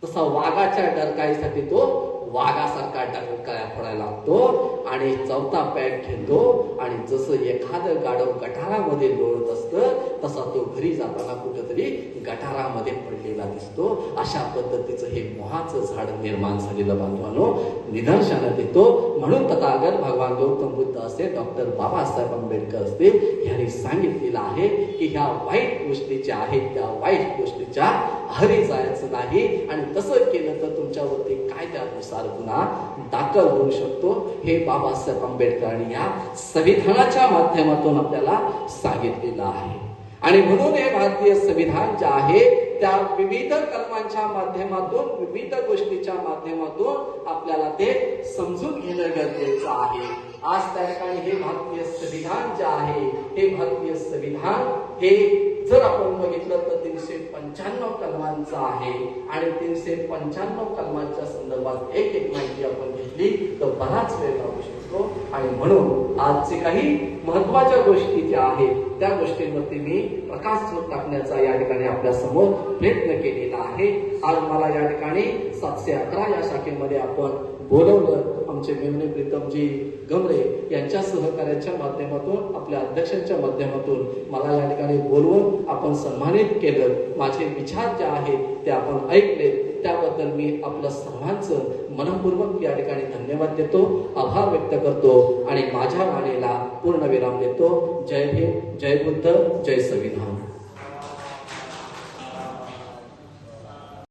A: तसा वाघाच्या डरकाळीसाठी तो वाघासारखा डरकाळ्या फोडायला लागतो आणि चौथा पॅक घेतो आणि जसं एखादं गाढव गटारामध्ये लोळत असतं तसा तो घरी जाताना कुठेतरी गटारामध्ये पडलेला दिसतो. अशा पद्धतीचं हे मोहाचं झाड निर्माण झालेलं बांधवानो निदर्शनात येतो. म्हणून तथागत भगवान गौतम बुद्ध असते, डॉक्टर बाबासाहेब आंबेडकर असते, यांनी सांगितलेलं आहे की ह्या वाईट गोष्टी ज्या आहेत त्या वाईट गोष्टीच्या आहारी जायचं नाही आणि तसं केलं तर तुमच्यावरती कायद्यानुसार गुन्हा दाखल होऊ शकतो. हे बाबासाहेब आंबेडकरांनी या संविधानाच्या माध्यमातून आपल्याला सांगितलेलं आहे. आणि म्हणून हे भारतीय संविधान जे आहे त्या विविध कलमांच्या माध्यमातून, विविध गोष्टीच्या माध्यमातून आपल्याला ते समजून घेणं गरजेचं आहे. आज त्या ठिकाणी हे भारतीय संविधान जे आहे, हे भारतीय संविधान हे जर आपण बघितलं तर 395 कलमांचं आहे आणि 395 कलमांच्या संदर्भात एक एक माहिती आपण घेतली तर बराच वेळ लागू शकतो. आणि म्हणून आजचे काही महत्वाच्या गोष्टी ज्या आहेत त्या गोष्टींवरती मी प्रकाश टाकण्याचा या ठिकाणी आपल्या समोर प्रयत्न केलेला आहे. आज मला या ठिकाणी 711 या शाखेमध्ये आपण बोलवलं. आमचे मेमने प्रीतमजी गमरे यांच्या सहकार्याच्या माध्यमातून, आपल्या अध्यक्षांच्या माध्यमातून मला या ठिकाणी बोलवून आपण सन्मानित केलं. माझे विचार जे आहेत ते आपण ऐकले, त्याबद्दल मी आपल्या सर्वांचं मनपूर्वक या ठिकाणी धन्यवाद देतो, आभार व्यक्त करतो आणि माझ्या वाणीला पूर्ण विराम देतो. जय भीम, जय बुद्ध, जय संविधान.